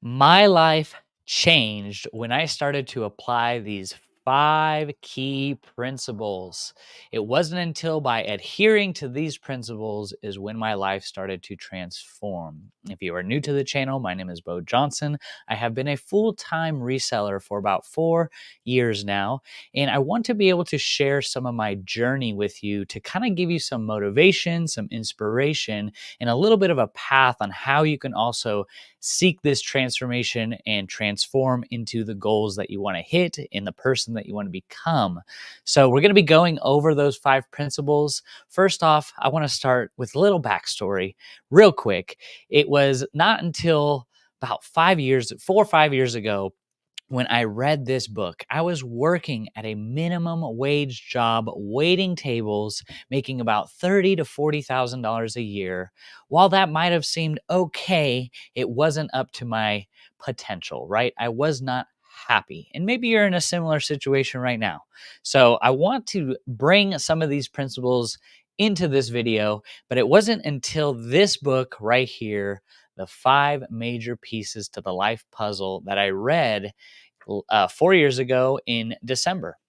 My life changed when I started to apply these 5 key principles. It wasn't until by adhering to these principles is when my life started to transform. If you are new to the channel, my name is Bo Johnson. I have been a full-time reseller for about 4 years now, and I want to be able to share some of my journey with you to kind of give you some motivation, some inspiration, and a little bit of a path on how you can also seek this transformation and transform into the goals that you want to hit in the person that you want to become. So, we're going to be going over those 5 principles. First off, I want to start with a little backstory, real quick. It was not until about 5 years, 4 or 5 years ago, when I read this book. I was working at a minimum wage job, waiting tables, making about $30,000 to $40,000 a year. While that might have seemed okay, it wasn't up to my potential, right? I was not happy. And maybe you're in a similar situation right now. So I want to bring some of these principles into this video, but it wasn't until this book right here, The 5 Major Pieces to the Life Puzzle, that I read 4 years ago in December.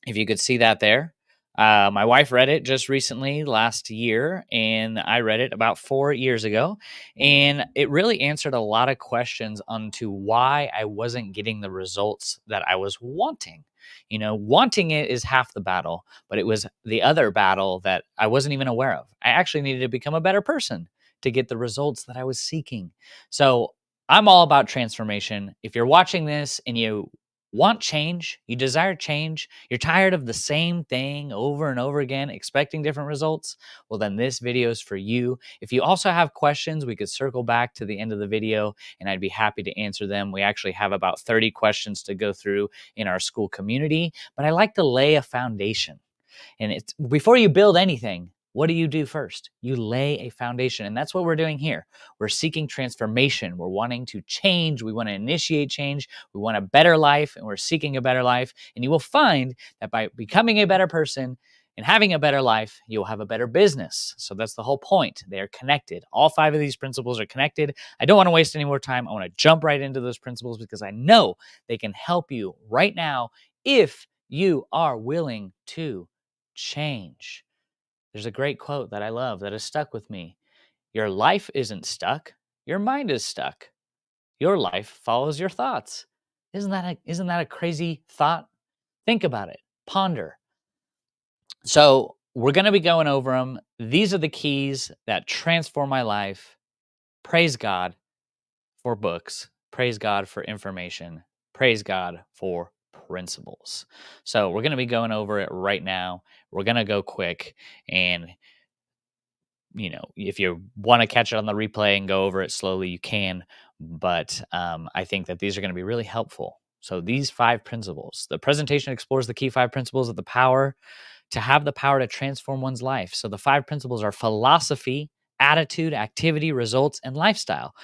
If you could see that there. My wife read it just recently last year, and I read it about 4 years ago. And it really answered a lot of questions onto why I wasn't getting the results that I was wanting. You know, wanting it is half the battle, but it was the other battle that I wasn't even aware of. I actually needed to become a better person to get the results that I was seeking. So I'm all about transformation. If you're watching this and you want change, you desire change, you're tired of the same thing over and over again, expecting different results, well, then this video is for you. If you also have questions, we could circle back to the end of the video and I'd be happy to answer them. We actually have about 30 questions to go through in our school community, but I like to lay a foundation. And it's before you build anything, what do you do first? You lay a foundation. And that's what we're doing here. We're seeking transformation. We're wanting to change. We want to initiate change. We want a better life, and we're seeking a better life. And you will find that by becoming a better person and having a better life, you'll have a better business. So that's the whole point. They are connected. All 5 of these principles are connected. I don't want to waste any more time. I want to jump right into those principles because I know they can help you right now if you are willing to change. There's a great quote that I love that has stuck with me. Your life isn't stuck. Your mind is stuck. Your life follows your thoughts. Isn't that a crazy thought? Think about it. Ponder. So we're going to be going over them. These are the keys that transform my life. Praise God for books. Praise God for information. Praise God for principles. So we're going to be going over it right now. We're going to go quick, and if you want to catch it on the replay and go over it slowly, you can. But I think that these are going to be really helpful. So these 5 principles, the presentation explores the key 5 principles of the power to have the power to transform one's life. So the 5 principles are philosophy, attitude, activity, results, and lifestyle.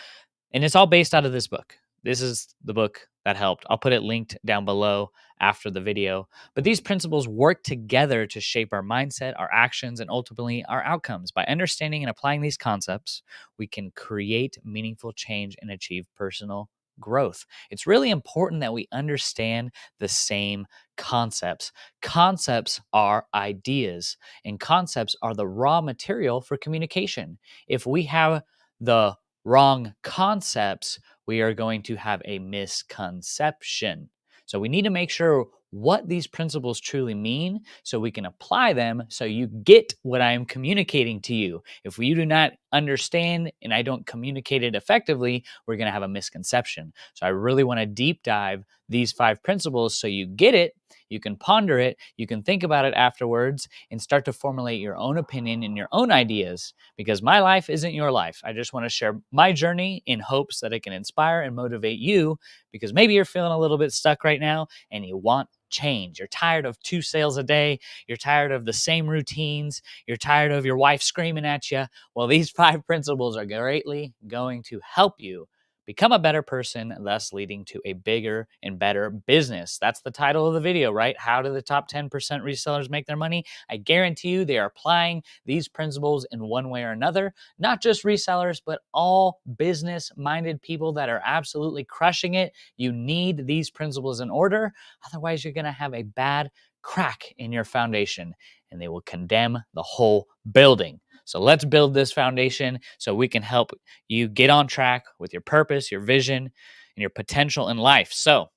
And it's all based out of this book. This is the book that helped. I'll put it linked down below after the video. But these principles work together to shape our mindset, our actions, and ultimately our outcomes. By understanding and applying these concepts, we can create meaningful change and achieve personal growth. It's really important that we understand the same concepts. Concepts are ideas, and concepts are the raw material for communication. If we have the wrong concepts, we are going to have a misconception. So we need to make sure what these principles truly mean so we can apply them so you get what I am communicating to you. If you do not understand and I don't communicate it effectively, we're going to have a misconception. So I really want to deep dive these 5 principles so you get it, you can ponder it, you can think about it afterwards, and start to formulate your own opinion and your own ideas, because my life isn't your life. I just want to share my journey in hopes that it can inspire and motivate you, because maybe you're feeling a little bit stuck right now and you want change. You're tired of 2 sales a day. You're tired of the same routines. You're tired of your wife screaming at you. Well, these 5 principles are greatly going to help you become a better person, thus leading to a bigger and better business. That's the title of the video, right? How do the top 10% resellers make their money? I guarantee you they are applying these principles in one way or another. Not just resellers, but all business minded people that are absolutely crushing it. You need these principles in order. Otherwise, you're going to have a bad crack in your foundation and they will condemn the whole building. So let's build this foundation so we can help you get on track with your purpose, your vision, and your potential in life. So,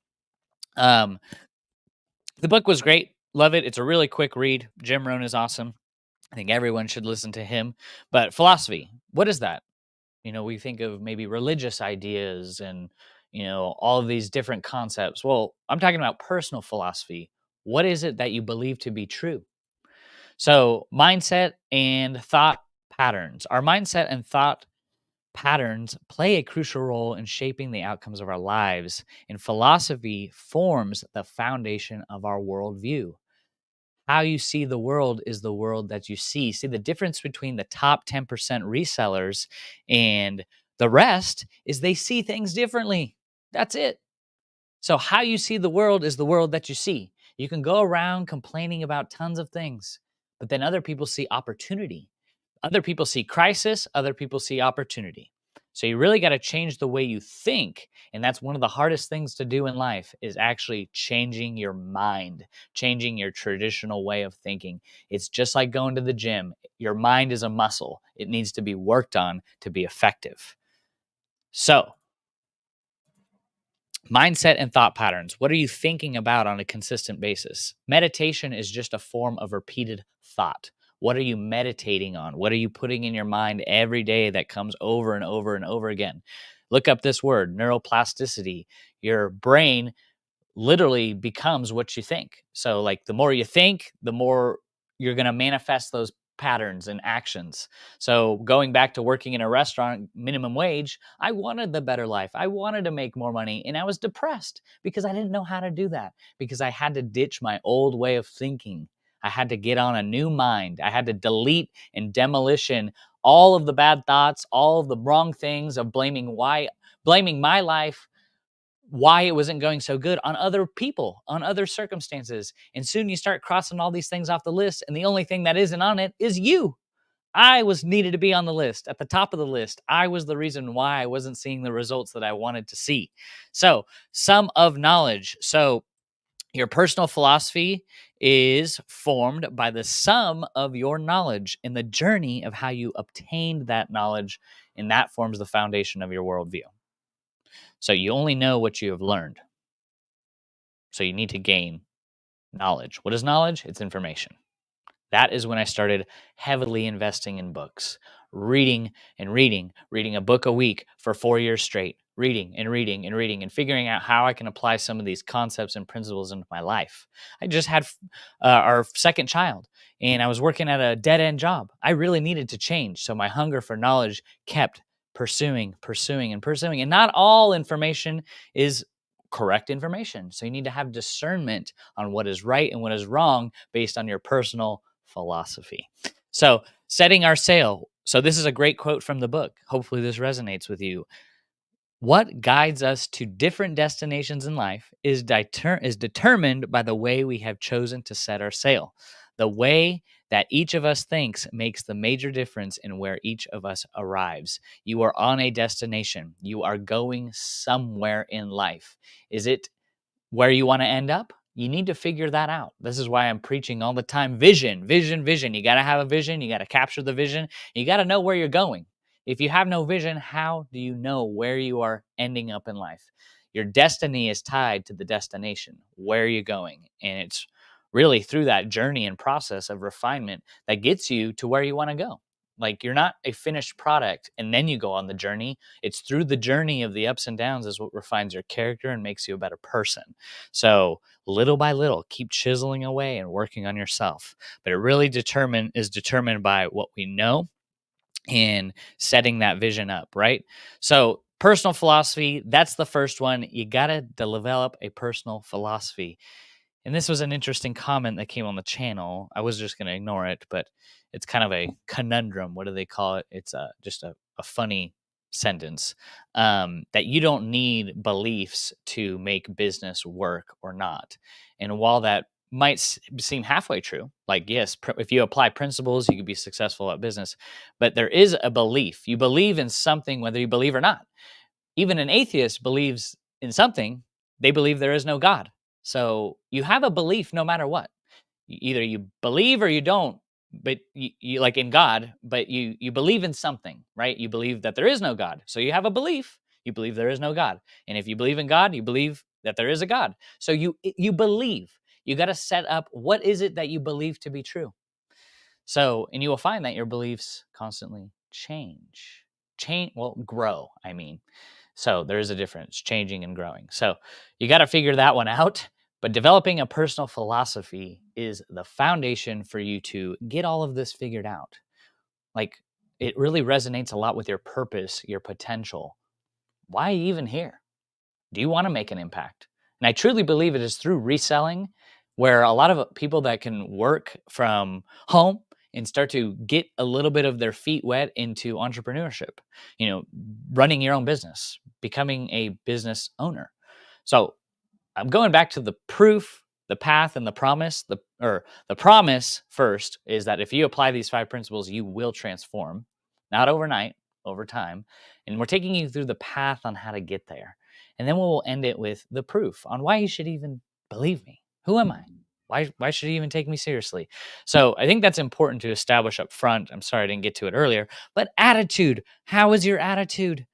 um, the book was great. Love it. It's a really quick read. Jim Rohn is awesome. I think everyone should listen to him. But philosophy, what is that? We think of maybe religious ideas and, all of these different concepts. Well, I'm talking about personal philosophy. What is it that you believe to be true? So, mindset and thought patterns. Our mindset and thought patterns play a crucial role in shaping the outcomes of our lives, and philosophy forms the foundation of our worldview. How you see the world is the world that you see. See, the difference between the top 10% resellers and the rest is they see things differently. That's it. So, how you see the world is the world that you see. You can go around complaining about tons of things, but then other people see opportunity. Other people see crisis, other people see opportunity. So you really got to change the way you think, and that's one of the hardest things to do in life is actually changing your mind, changing your traditional way of thinking. It's just like going to the gym. Your mind is a muscle. It needs to be worked on to be effective. So, mindset and thought patterns. What are you thinking about on a consistent basis? Meditation is just a form of repeated thought. What are you meditating on? What are you putting in your mind every day that comes over and over and over again? Look up this word, neuroplasticity. Your brain literally becomes what you think. So, like, the more you think, the more you're going to manifest those patterns and actions. So, going back to working in a restaurant, minimum wage, I wanted the better life. I wanted to make more money, and I was depressed because I didn't know how to do that, because I had to ditch my old way of thinking. I had to get on a new mind. I had to delete and demolition all of the bad thoughts, all of the wrong things of blaming my life, why it wasn't going so good, on other people, on other circumstances. And soon you start crossing all these things off the list. And the only thing that isn't on it is you. I was needed to be on the list, at the top of the list. I was the reason why I wasn't seeing the results that I wanted to see. So, sum of knowledge. So, your personal philosophy is formed by the sum of your knowledge and the journey of how you obtained that knowledge. And that forms the foundation of your worldview. So you only know what you have learned. So you need to gain knowledge. What is knowledge? It's information. That is when I started heavily investing in books, reading and reading a book a week for 4 years straight, reading and reading and reading and figuring out how I can apply some of these concepts and principles into my life. I just had our second child and I was working at a dead end job. I really needed to change. So my hunger for knowledge kept pursuing. And not all information is correct information. So you need to have discernment on what is right and what is wrong based on your personal philosophy. So, setting our sail. So, this is a great quote from the book. Hopefully, this resonates with you. What guides us to different destinations in life is determined by the way we have chosen to set our sail. The way that each of us thinks makes the major difference in where each of us arrives. You are on a destination. You are going somewhere in life. Is it where you want to end up? You need to figure that out. This is why I'm preaching all the time. Vision. You got to have a vision. You got to capture the vision. You got to know where you're going. If you have no vision, how do you know where you are ending up in life? Your destiny is tied to the destination. Where are you going? And it's really through that journey and process of refinement that gets you to where you want to go. Like, you're not a finished product and then you go on the journey. It's through the journey of the ups and downs is what refines your character and makes you a better person. So little by little, keep chiseling away and working on yourself. But it really is determined by what we know and setting that vision up, right? So personal philosophy, that's the first one. You got to develop a personal philosophy. And this was an interesting comment that came on the channel. I was just going to ignore it, but it's kind of a conundrum. What do they call it? It's just a funny sentence, that you don't need beliefs to make business work or not. And while that might seem halfway true, like, yes, if you apply principles, you could be successful at business, but there is a belief. You believe in something, whether you believe or not. Even an atheist believes in something, they believe there is no God. So you have a belief no matter what. Either you believe or you don't, but you like in God, but you believe in something, right? You believe that there is no God. So you have a belief, you believe there is no God. And if you believe in God, you believe that there is a God. So you believe. You got to set up what is it that you believe to be true. So, and you will find that your beliefs constantly grow, I mean. So there is a difference, changing and growing. So you got to figure that one out. But developing a personal philosophy is the foundation for you to get all of this figured out. Like, it really resonates a lot with your purpose, your potential. Why are you even here? Do you want to make an impact? And I truly believe it is through reselling where a lot of people that can work from home and start to get a little bit of their feet wet into entrepreneurship, you know, running your own business, becoming a business owner. So I'm going back to the proof, the path, and the promise. The promise first is that if you apply these 5 principles, you will transform, not overnight, over time. And we're taking you through the path on how to get there. And then we'll end it with the proof on why you should even believe me. Who am I? Why should you even take me seriously? So I think that's important to establish up front. I'm sorry I didn't get to it earlier, but attitude. How is your attitude?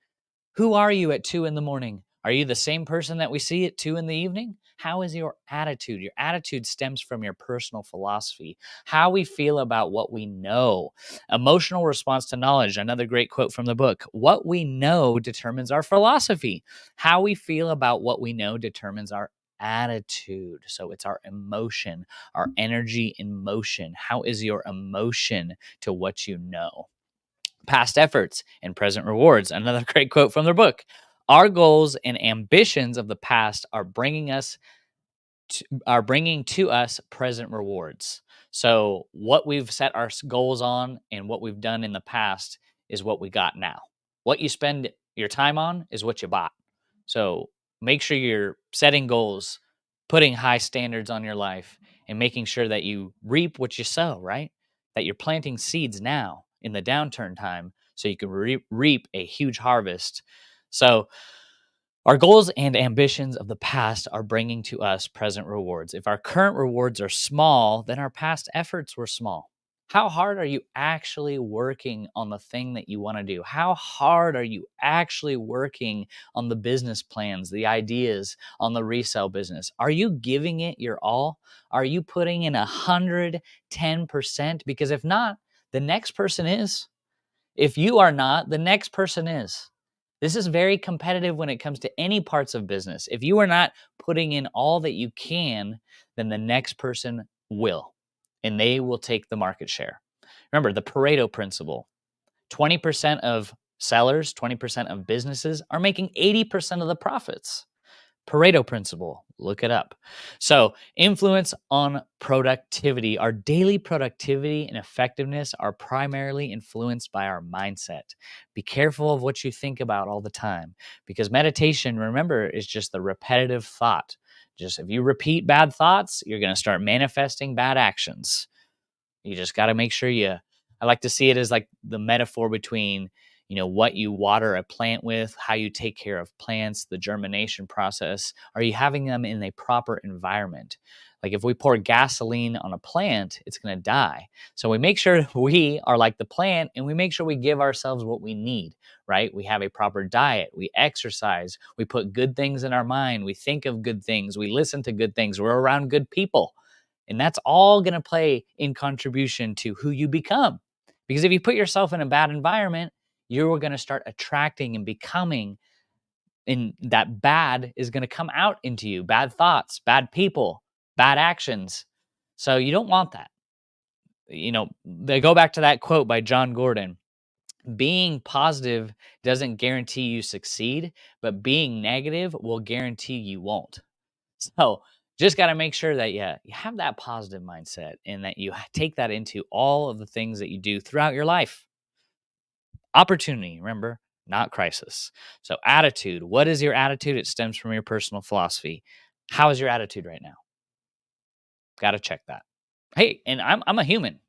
Who are you at 2 in the morning? Are you the same person that we see at 2 in the evening? How is your attitude? Your attitude stems from your personal philosophy, how we feel about what we know. Emotional response to knowledge, another great quote from the book. What we know determines our philosophy. How we feel about what we know determines our attitude. So it's our emotion, our energy in motion. How is your emotion to what you know? Past efforts and present rewards. Another great quote from their book. Our goals and ambitions of the past are bringing to us present rewards. So what we've set our goals on and what we've done in the past is what we got now. What you spend your time on is what you bought. So make sure you're setting goals, putting high standards on your life, and making sure that you reap what you sow, right? That you're planting seeds now in the downturn time so you can reap a huge harvest. So our goals and ambitions of the past are bringing to us present rewards. If our current rewards are small, then our past efforts were small. How hard are you actually working on the thing that you want to do? How hard are you actually working on the business plans, the ideas, on the resale business? Are you giving it your all? Are you putting in 110%? Because if not, the next person is. If you are not, the next person is. This is very competitive when it comes to any parts of business. If you are not putting in all that you can, then the next person will, and they will take the market share. Remember the Pareto principle. 20% of sellers, 20% of businesses are making 80% of the profits. Pareto principle, look it up. So, influence on productivity. Our daily productivity and effectiveness are primarily influenced by our mindset. Be careful of what you think about all the time because meditation, remember, is just the repetitive thought. Just if you repeat bad thoughts, you're going to start manifesting bad actions. You just got to make sure I like to see it as like the metaphor between, what you water a plant with, how you take care of plants, the germination process. Are you having them in a proper environment? Like if we pour gasoline on a plant, it's going to die. So we make sure we are like the plant and we make sure we give ourselves what we need, right? We have a proper diet, we exercise, we put good things in our mind, we think of good things, we listen to good things, we're around good people. And that's all going to play in contribution to who you become. Because if you put yourself in a bad environment, you're going to start attracting and becoming, and that bad is going to come out into you. Bad thoughts, bad people, bad actions. So you don't want that. They go back to that quote by John Gordon. Being positive doesn't guarantee you succeed, but being negative will guarantee you won't. So just got to make sure that you have that positive mindset and that you take that into all of the things that you do throughout your life. Opportunity, remember, not crisis. So, attitude. What is your attitude? It stems from your personal philosophy. How is your attitude right now? Got to check that. Hey, and I'm a human.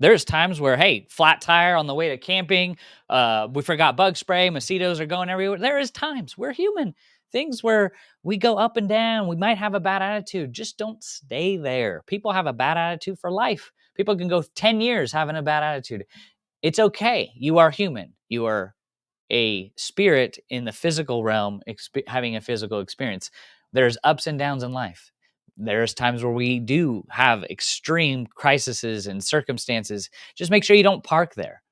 There's times where, hey, flat tire on the way to camping, we forgot bug spray, mosquitoes are going everywhere. There is times we're human. Things where we go up and down. We might have a bad attitude. Just don't stay there. People have a bad attitude for life. People can go 10 years having a bad attitude. It's okay. You are human. You are a spirit in the physical realm, having a physical experience. There's ups and downs in life. There's times where we do have extreme crises and circumstances. Just make sure you don't park there.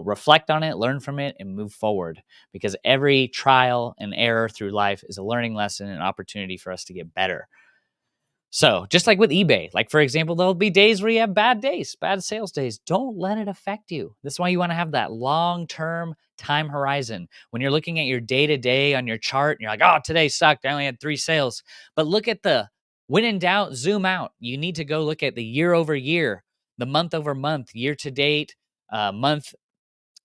Reflect on it, learn from it, and move forward, because every trial and error through life is a learning lesson and opportunity for us to get better. So, just like with eBay, like for example, there'll be days where you have bad days, bad sales days. Don't let it affect you. That's why you want to have that long-term time horizon. When you're looking at your day-to-day on your chart and you're like, oh, today sucked. I only had 3 sales. But look at when in doubt, zoom out. You need to go look at the year over year, the month over month, year to date,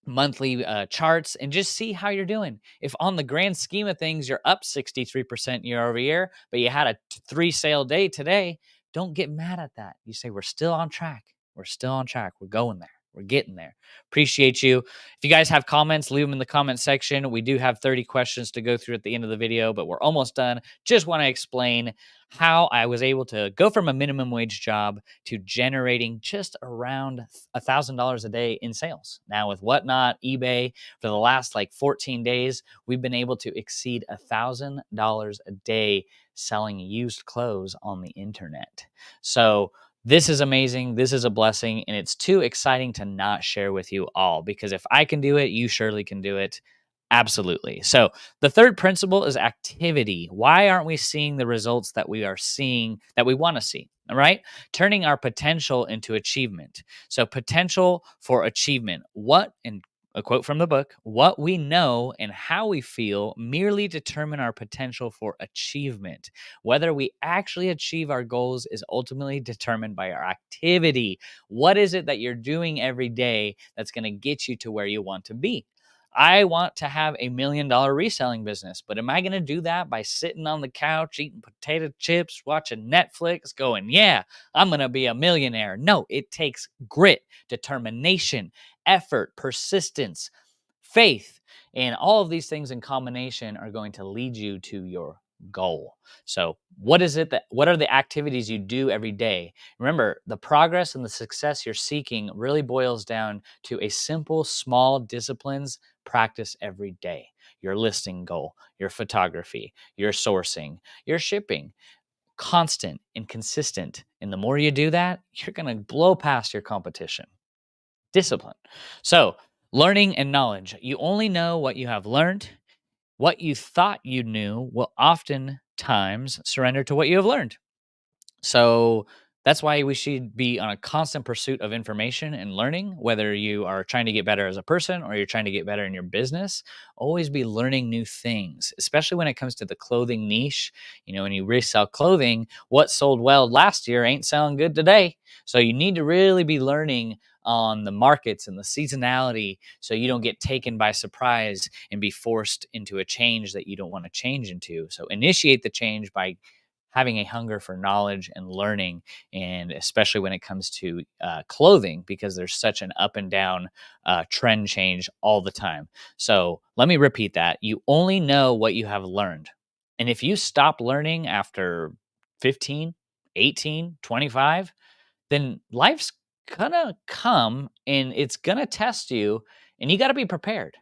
monthly charts, and just see how you're doing. If on the grand scheme of things, you're up 63% year over year, but you had a 3 sale day today, don't get mad at that. You say, we're still on track. We're still on track. We're going there. We're getting there. Appreciate you. If you guys have comments, leave them in the comment section. We do have 30 questions to go through at the end of the video, but we're almost done. Just want to explain how I was able to go from a minimum wage job to generating just around $1,000 a day in sales. Now with Whatnot, eBay, for the last like 14 days, we've been able to exceed $1,000 a day selling used clothes on the internet. So this is amazing. This is a blessing, and it's too exciting to not share with you all, because if I can do it, you surely can do it. Absolutely. So the third principle is activity. Why aren't we seeing the results that we are seeing, that we want to see? All right. Turning our potential into achievement. So potential for achievement. And a quote from the book, what we know and how we feel merely determine our potential for achievement. Whether we actually achieve our goals is ultimately determined by our activity. What is it that you're doing every day that's going to get you to where you want to be? I want to have $1 million reselling business, but am I going to do that by sitting on the couch, eating potato chips, watching Netflix, going, yeah, I'm going to be a millionaire? No, it takes grit, determination, effort, persistence, faith, and all of these things in combination are going to lead you to your goal. So what are the activities you do every day? Remember, the progress and the success you're seeking really boils down to a simple, small disciplines practice every day. Your listing goal, your photography, your sourcing, your shipping, constant and consistent. And the more you do that, you're going to blow past your competition. Discipline. So learning and knowledge. You only know what you have learned. What you thought you knew will oftentimes surrender to what you have learned. So that's why we should be on a constant pursuit of information and learning, whether you are trying to get better as a person or you're trying to get better in your business. Always be learning new things, especially when it comes to the clothing niche. When you resell clothing, what sold well last year ain't selling good today. So you need to really be learning on the markets and the seasonality, so you don't get taken by surprise and be forced into a change that you don't want to change into. So initiate the change by having a hunger for knowledge and learning, and especially when it comes to clothing, because there's such an up and down trend change all the time. So let me repeat that. You only know what you have learned. And if you stop learning after 15, 18, 25, then life's gonna come and it's gonna test you, and you got to be prepared.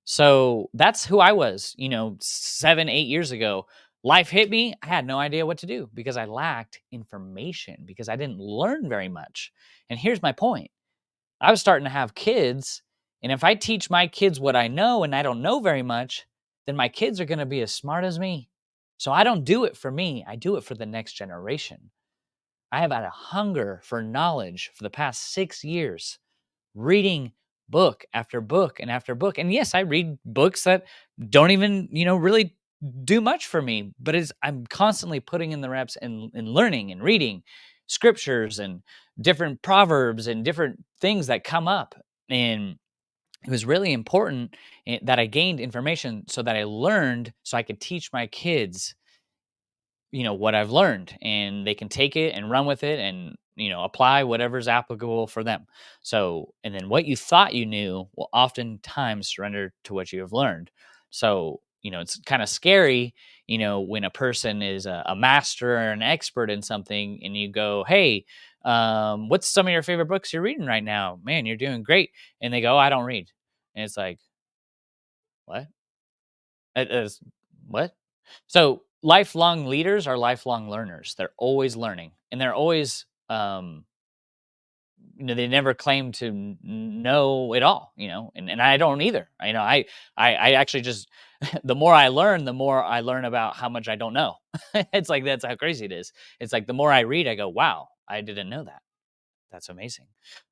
So that's who I was, 7, 8 years ago. Life hit me. I had no idea what to do because I lacked information, because I didn't learn very much. And here's my point. I was starting to have kids. And if I teach my kids what I know and I don't know very much, then my kids are going to be as smart as me. So I don't do it for me. I do it for the next generation. I have had a hunger for knowledge for the past 6 years, reading book after book and after book. And yes, I read books that don't even, really do much for me, but I'm constantly putting in the reps and learning and reading scriptures and different proverbs and different things that come up. And it was really important that I gained information so that I learned so I could teach my kids, what I've learned, and they can take it and run with it and, apply whatever's applicable for them. So, and then what you thought you knew will oftentimes surrender to what you have learned. So, it's kind of scary, when a person is a master or an expert in something and you go, hey, what's some of your favorite books you're reading right now? Man, you're doing great. And they go, oh, I don't read. And it's like, what? Is what? So lifelong leaders are lifelong learners. They're always learning, and they're always, they never claim to know it all. And I don't either. I actually just the more I learn, the more I learn about how much I don't know. It's like that's how crazy it is. It's like the more I read, I go, wow, I didn't know that. That's amazing.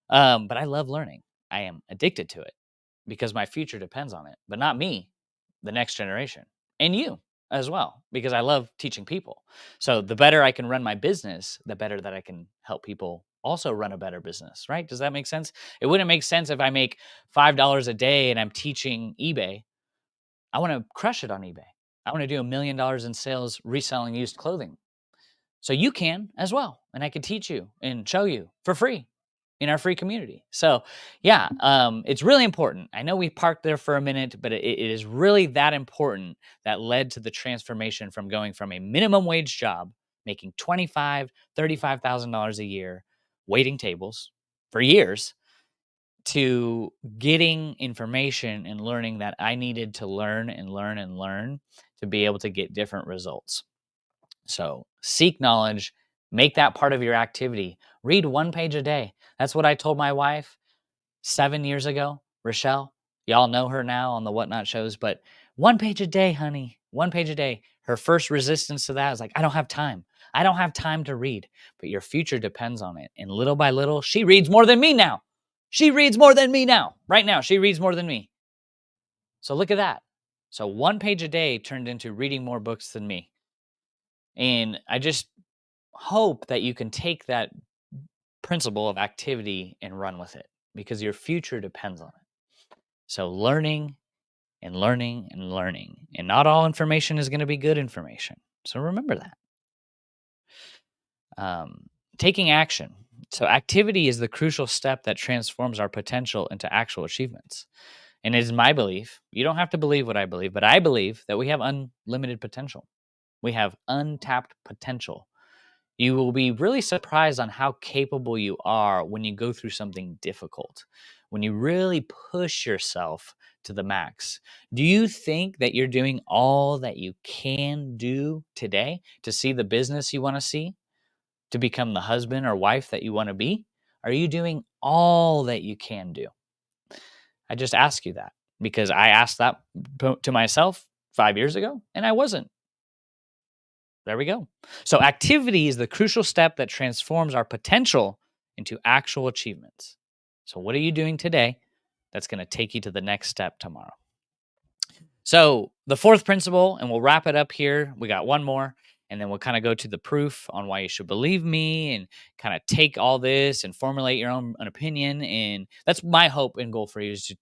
But I love learning. I am addicted to it because my future depends on it, but not me, the next generation, and you as well, because I love teaching people. So the better I can run my business, the better that I can help people also run a better business, right? Does that make sense? It wouldn't make sense if I make $5 a day and I'm teaching eBay. I want to crush it on eBay. I want to do $1 million in sales reselling used clothing. So you can as well, and I can teach you and show you for free in our free community. So yeah, it's really important. I know we parked there for a minute, but it is really that important that led to the transformation from going from a minimum wage job, making $35,000 a year, waiting tables for years, to getting information and learning that I needed to learn and learn and learn to be able to get different results. So seek knowledge, make that part of your activity. Read one page a day. That's what I told my wife 7 years ago, Rochelle. Y'all know her now on the Whatnot shows, but one page a day, honey, one page a day. Her first resistance to that is like, I don't have time. I don't have time to read, but your future depends on it. And little by little, she reads more than me now. She reads more than me now. Right now, she reads more than me. So look at that. So one page a day turned into reading more books than me. And I just hope that you can take that principle of activity and run with it because your future depends on it. So learning and learning and learning. And not all information is going to be good information. So remember that. Taking action. So activity is the crucial step that transforms our potential into actual achievements. And it is my belief, you don't have to believe what I believe, but I believe that we have unlimited potential. We have untapped potential. You will be really surprised on how capable you are when you go through something difficult, when you really push yourself to the max. Do you think that you're doing all that you can do today to see the business you want to see, to become the husband or wife that you want to be? Are you doing all that you can do? I just ask you that because I asked that to myself 5 years ago and I wasn't. There we go. So activity is the crucial step that transforms our potential into actual achievements. So what are you doing today that's going to take you to the next step tomorrow? So the fourth principle, and we'll wrap it up here. We got one more, and then we'll kind of go to the proof on why you should believe me and kind of take all this and formulate your own an opinion. And that's my hope and goal for you is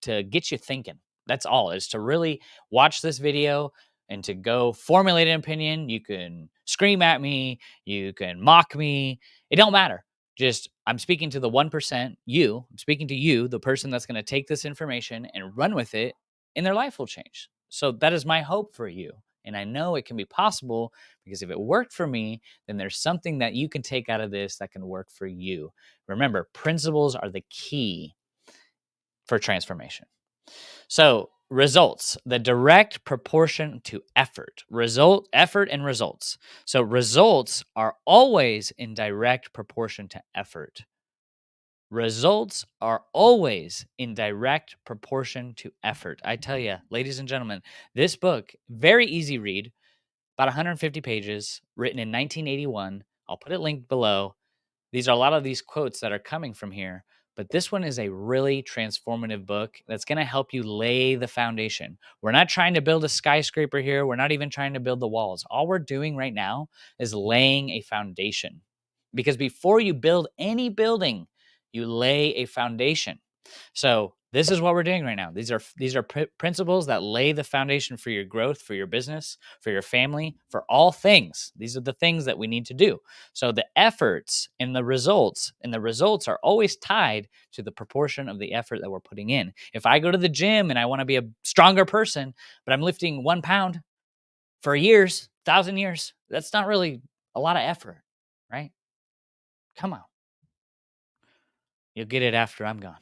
to get you thinking. That's all, is to really watch this video and to go formulate an opinion. You can scream at me, you can mock me. It don't matter. Just I'm speaking to the 1%, you. I'm speaking to you, the person that's going to take this information and run with it, and their life will change. So that is my hope for you. And I know it can be possible because if it worked for me, then there's something that you can take out of this that can work for you. Remember, principles are the key for transformation. So results, the direct proportion to effort, effort and results. So results are always in direct proportion to effort. Results are always in direct proportion to effort. I tell you, ladies and gentlemen, this book, very easy read, about 150 pages, written in 1981. I'll put it linked below. These are a lot of these quotes that are coming from here, but this one is a really transformative book that's going to help you lay the foundation. We're not trying to build a skyscraper here. We're not even trying to build the walls. All we're doing right now is laying a foundation. Because before you build any building, you lay a foundation. So This is what we're doing right now. These are principles that lay the foundation for your growth, for your business, for your family, for all things. These are the things that we need to do. So the efforts and the results are always tied to the proportion of the effort that we're putting in. If I go to the gym and I want to be a stronger person, but I'm lifting 1 pound for years, 1,000 years, that's not really a lot of effort, right? Come on. You'll get it after I'm gone.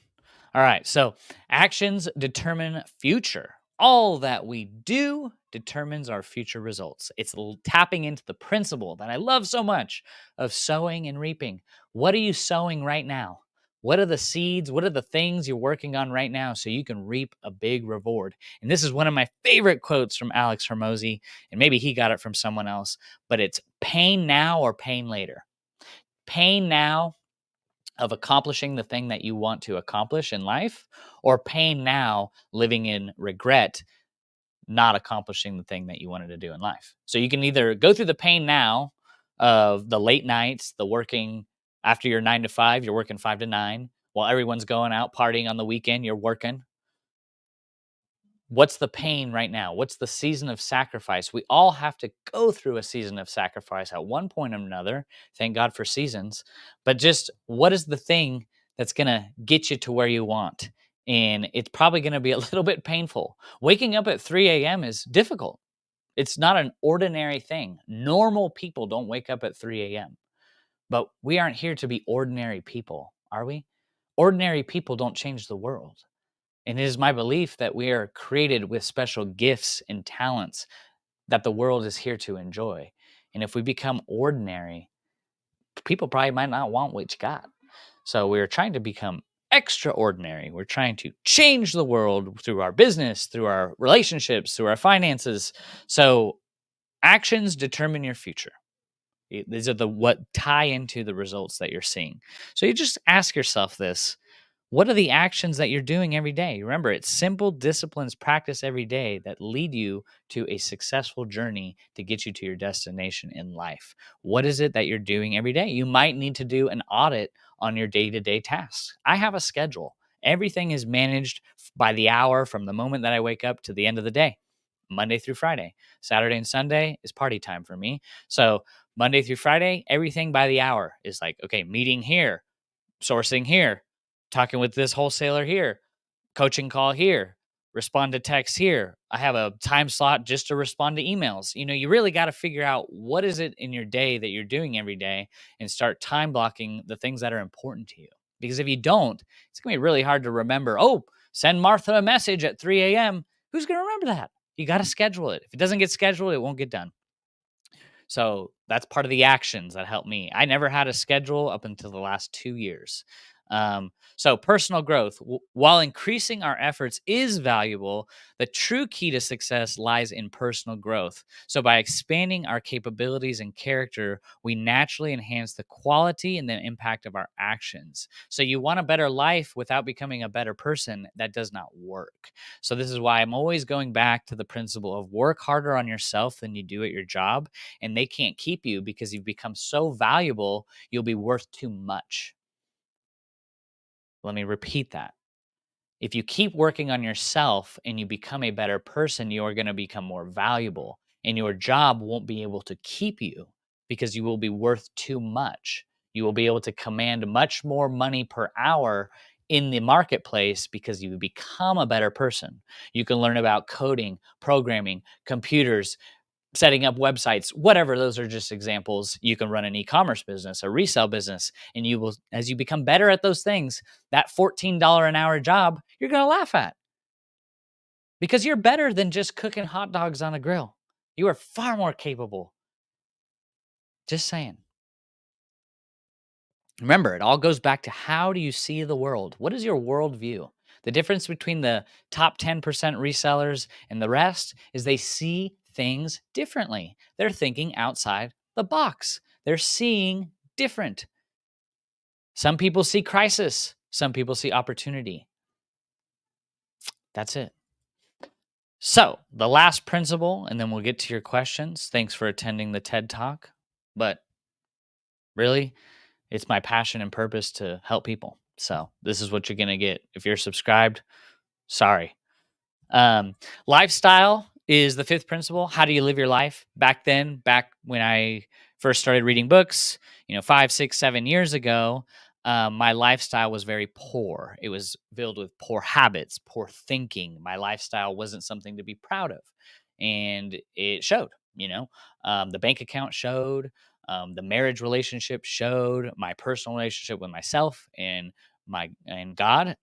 All right. So actions determine future. All that we do determines our future results. It's tapping into the principle that I love so much of sowing and reaping. What are you sowing right now? What are the seeds? What are the things you're working on right now so you can reap a big reward? And this is one of my favorite quotes from Alex Hormozy, and maybe he got it from someone else, but it's pain now or pain later. Pain now of accomplishing the thing that you want to accomplish in life, or pain now living in regret, not accomplishing the thing that you wanted to do in life. So you can either go through the pain now of the late nights, the working after your 9 to 5, you're working 5 to 9 while everyone's going out partying on the weekend, you're working. What's the pain right now? What's the season of sacrifice? We all have to go through a season of sacrifice at one point or another. Thank God for seasons. But just what is the thing that's going to get you to where you want? And it's probably going to be a little bit painful. Waking up at 3 a.m. is difficult. It's not an ordinary thing. Normal people don't wake up at 3 a.m. But we aren't here to be ordinary people, are we? Ordinary people don't change the world. And it is my belief that we are created with special gifts and talents that the world is here to enjoy. And if we become ordinary, people probably might not want what you got. So we're trying to become extraordinary. We're trying to change the world through our business, through our relationships, through our finances. So actions determine your future. These are the what tie into the results that you're seeing. So you just ask yourself this: what are the actions that you're doing every day? Remember, it's simple disciplines practice every day that lead you to a successful journey to get you to your destination in life. What is it that you're doing every day? You might need to do an audit on your day to day tasks. I have a schedule. Everything is managed by the hour from the moment that I wake up to the end of the day, Monday through Friday. Saturday and Sunday is party time for me. So, Monday through Friday, everything by the hour is like, okay, meeting here, sourcing here, talking with this wholesaler here, coaching call here, respond to text here. I have a time slot just to respond to emails. You really got to figure out what is it in your day that you're doing every day and start time blocking the things that are important to you. Because if you don't, it's going to be really hard to remember, oh, send Martha a message at 3 a.m. Who's going to remember that? You got to schedule it. If it doesn't get scheduled, it won't get done. So that's part of the actions that helped me. I never had a schedule up until the last 2 years. So personal growth, while increasing our efforts is valuable, the true key to success lies in personal growth. So by expanding our capabilities and character, we naturally enhance the quality and the impact of our actions. So you want a better life without becoming a better person, that does not work. So this is why I'm always going back to the principle of work harder on yourself than you do at your job, and they can't keep you because you've become so valuable, you'll be worth too much. Let me repeat that. If you keep working on yourself and you become a better person, you are going to become more valuable, and your job won't be able to keep you because you will be worth too much. You will be able to command much more money per hour in the marketplace because you become a better person. You can learn about coding, programming, computers, setting up websites, whatever. Those are just examples. You can run an e-commerce business, a resale business, and you will, as you become better at those things, that $14 an hour job, you're going to laugh at because you're better than just cooking hot dogs on a grill. You are far more capable. Just saying. Remember, it all goes back to how do you see the world? What is your worldview? The difference between the top 10% resellers and the rest is they see things differently. They're thinking outside the box. They're seeing different. Some people see crisis. Some people see opportunity. That's it. So, the last principle, and then we'll get to your questions. Thanks for attending the TED Talk. But really, it's my passion and purpose to help people. So this is what you're going to get. If you're subscribed, sorry. Um, Lifestyle is the fifth principle. How do you live your life? Back when I first started reading books, 5, 6, 7 years ago, my lifestyle was very poor. It was filled with poor habits, poor thinking. My lifestyle wasn't something to be proud of. And it showed, the bank account showed, the marriage relationship showed, my personal relationship with myself and God.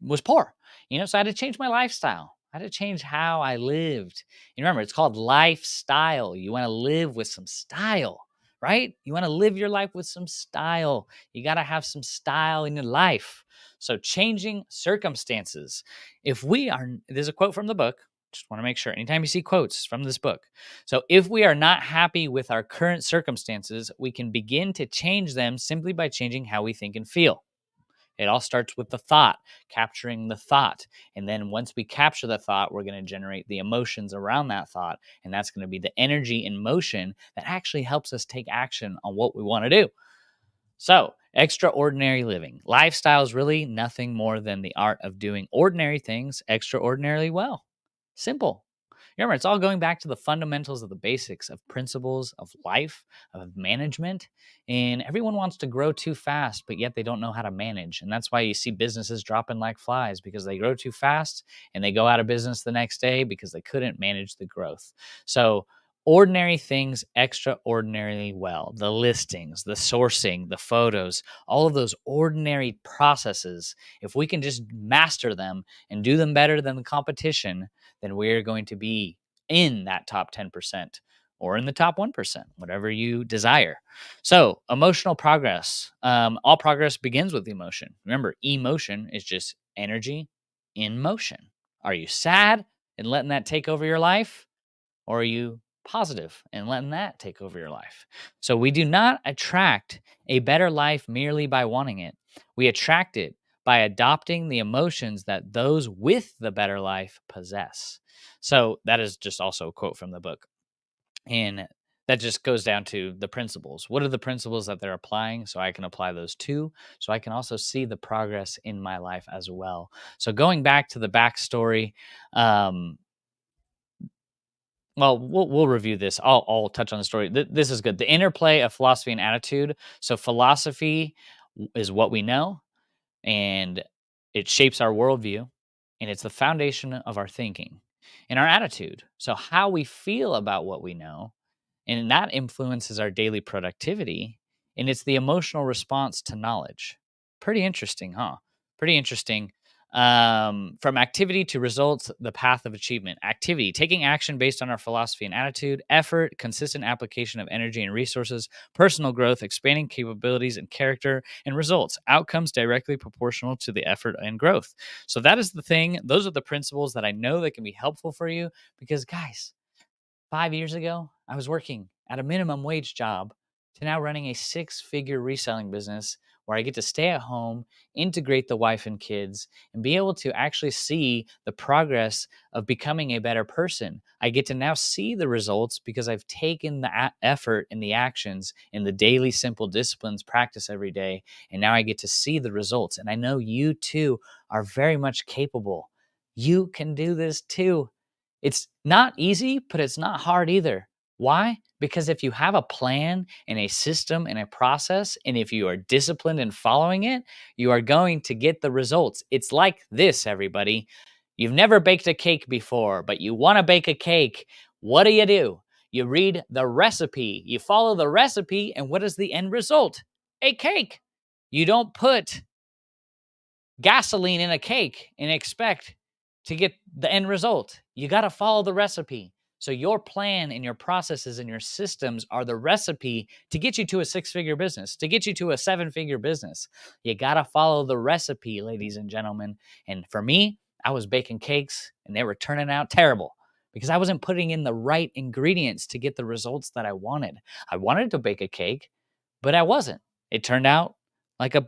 Was poor, so I had to change my lifestyle. I had to change how I lived. And remember, it's called lifestyle. You want to live with some style, right? You want to live your life with some style. You got to have some style in your life. So, changing circumstances. There's a quote from the book. Just want to make sure anytime you see quotes from this book. So, if we are not happy with our current circumstances, we can begin to change them simply by changing how we think and feel. It all starts with the thought, capturing the thought. And then once we capture the thought, we're going to generate the emotions around that thought. And that's going to be the energy in motion that actually helps us take action on what we want to do. So, extraordinary living. Lifestyle is really nothing more than the art of doing ordinary things extraordinarily well. Simple. Remember, it's all going back to the fundamentals of the basics of principles of life, of management. And everyone wants to grow too fast, but yet they don't know how to manage. And that's why you see businesses dropping like flies, because they grow too fast and they go out of business the next day because they couldn't manage the growth. So, ordinary things extraordinarily well. The listings, the sourcing, the photos, all of those ordinary processes, if we can just master them and do them better than the competition, then we're going to be in that top 10% or in the top 1%, whatever you desire. So, emotional progress. All progress begins with emotion. Remember, emotion is just energy in motion. Are you sad and letting that take over your life? Or are you positive and letting that take over your life? So, we do not attract a better life merely by wanting it. We attract it by adopting the emotions that those with the better life possess. So, that is just also a quote from the book. And that just goes down to the principles. What are the principles that they're applying? So I can apply those too. So I can also see the progress in my life as well. So going back to the backstory, um, we'll review this. I'll touch on the story. This is good. The interplay of philosophy and attitude. So philosophy is what we know, and it shapes our worldview, and it's the foundation of our thinking and our attitude. So how we feel about what we know, and that influences our daily productivity, and it's the emotional response to knowledge. Pretty interesting, huh? Pretty interesting. From activity to results, the path of achievement. Activity, taking action based on our philosophy and attitude. Effort, consistent application of energy and resources. Personal growth, expanding capabilities and character. And results, outcomes directly proportional to the effort and growth. So that is the thing. Those are the principles that I know that can be helpful for you, because guys, 5 years ago, I was working at a minimum wage job to now running a six-figure reselling business where I get to stay at home, integrate the wife and kids, and be able to actually see the progress of becoming a better person. I get to now see the results because I've taken the effort and the actions and the daily simple disciplines practice every day. And now I get to see the results. And I know you too are very much capable. You can do this too. It's not easy, but it's not hard either. Why? Because if you have a plan and a system and a process, and if you are disciplined in following it, you are going to get the results. It's like this, everybody. You've never baked a cake before, but you want to bake a cake. What do? You read the recipe, you follow the recipe, and what is the end result? A cake. You don't put gasoline in a cake and expect to get the end result. You got to follow the recipe. So your plan and your processes and your systems are the recipe to get you to a six-figure business, to get you to a seven-figure business. You got to follow the recipe, ladies and gentlemen. And for me, I was baking cakes and they were turning out terrible because I wasn't putting in the right ingredients to get the results that I wanted. I wanted to bake a cake, but I wasn't. It turned out like a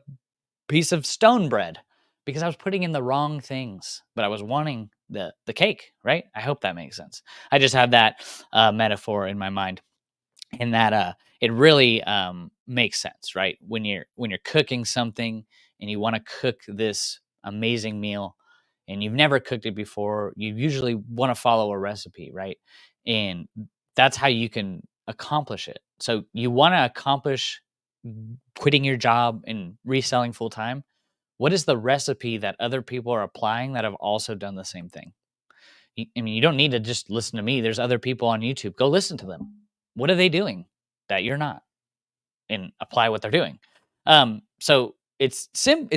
piece of stone bread because I was putting in the wrong things, but I was wanting the cake, right? I hope that makes sense. I just have that metaphor in my mind, and that it really makes sense, right? When you're cooking something and you want to cook this amazing meal and you've never cooked it before, you usually want to follow a recipe, right? And that's how you can accomplish it. So you want to accomplish quitting your job and reselling full time. What is the recipe that other people are applying that have also done the same thing? I mean, you don't need to just listen to me. There's other people on YouTube. Go listen to them. What are they doing that you're not? And apply what they're doing. So it's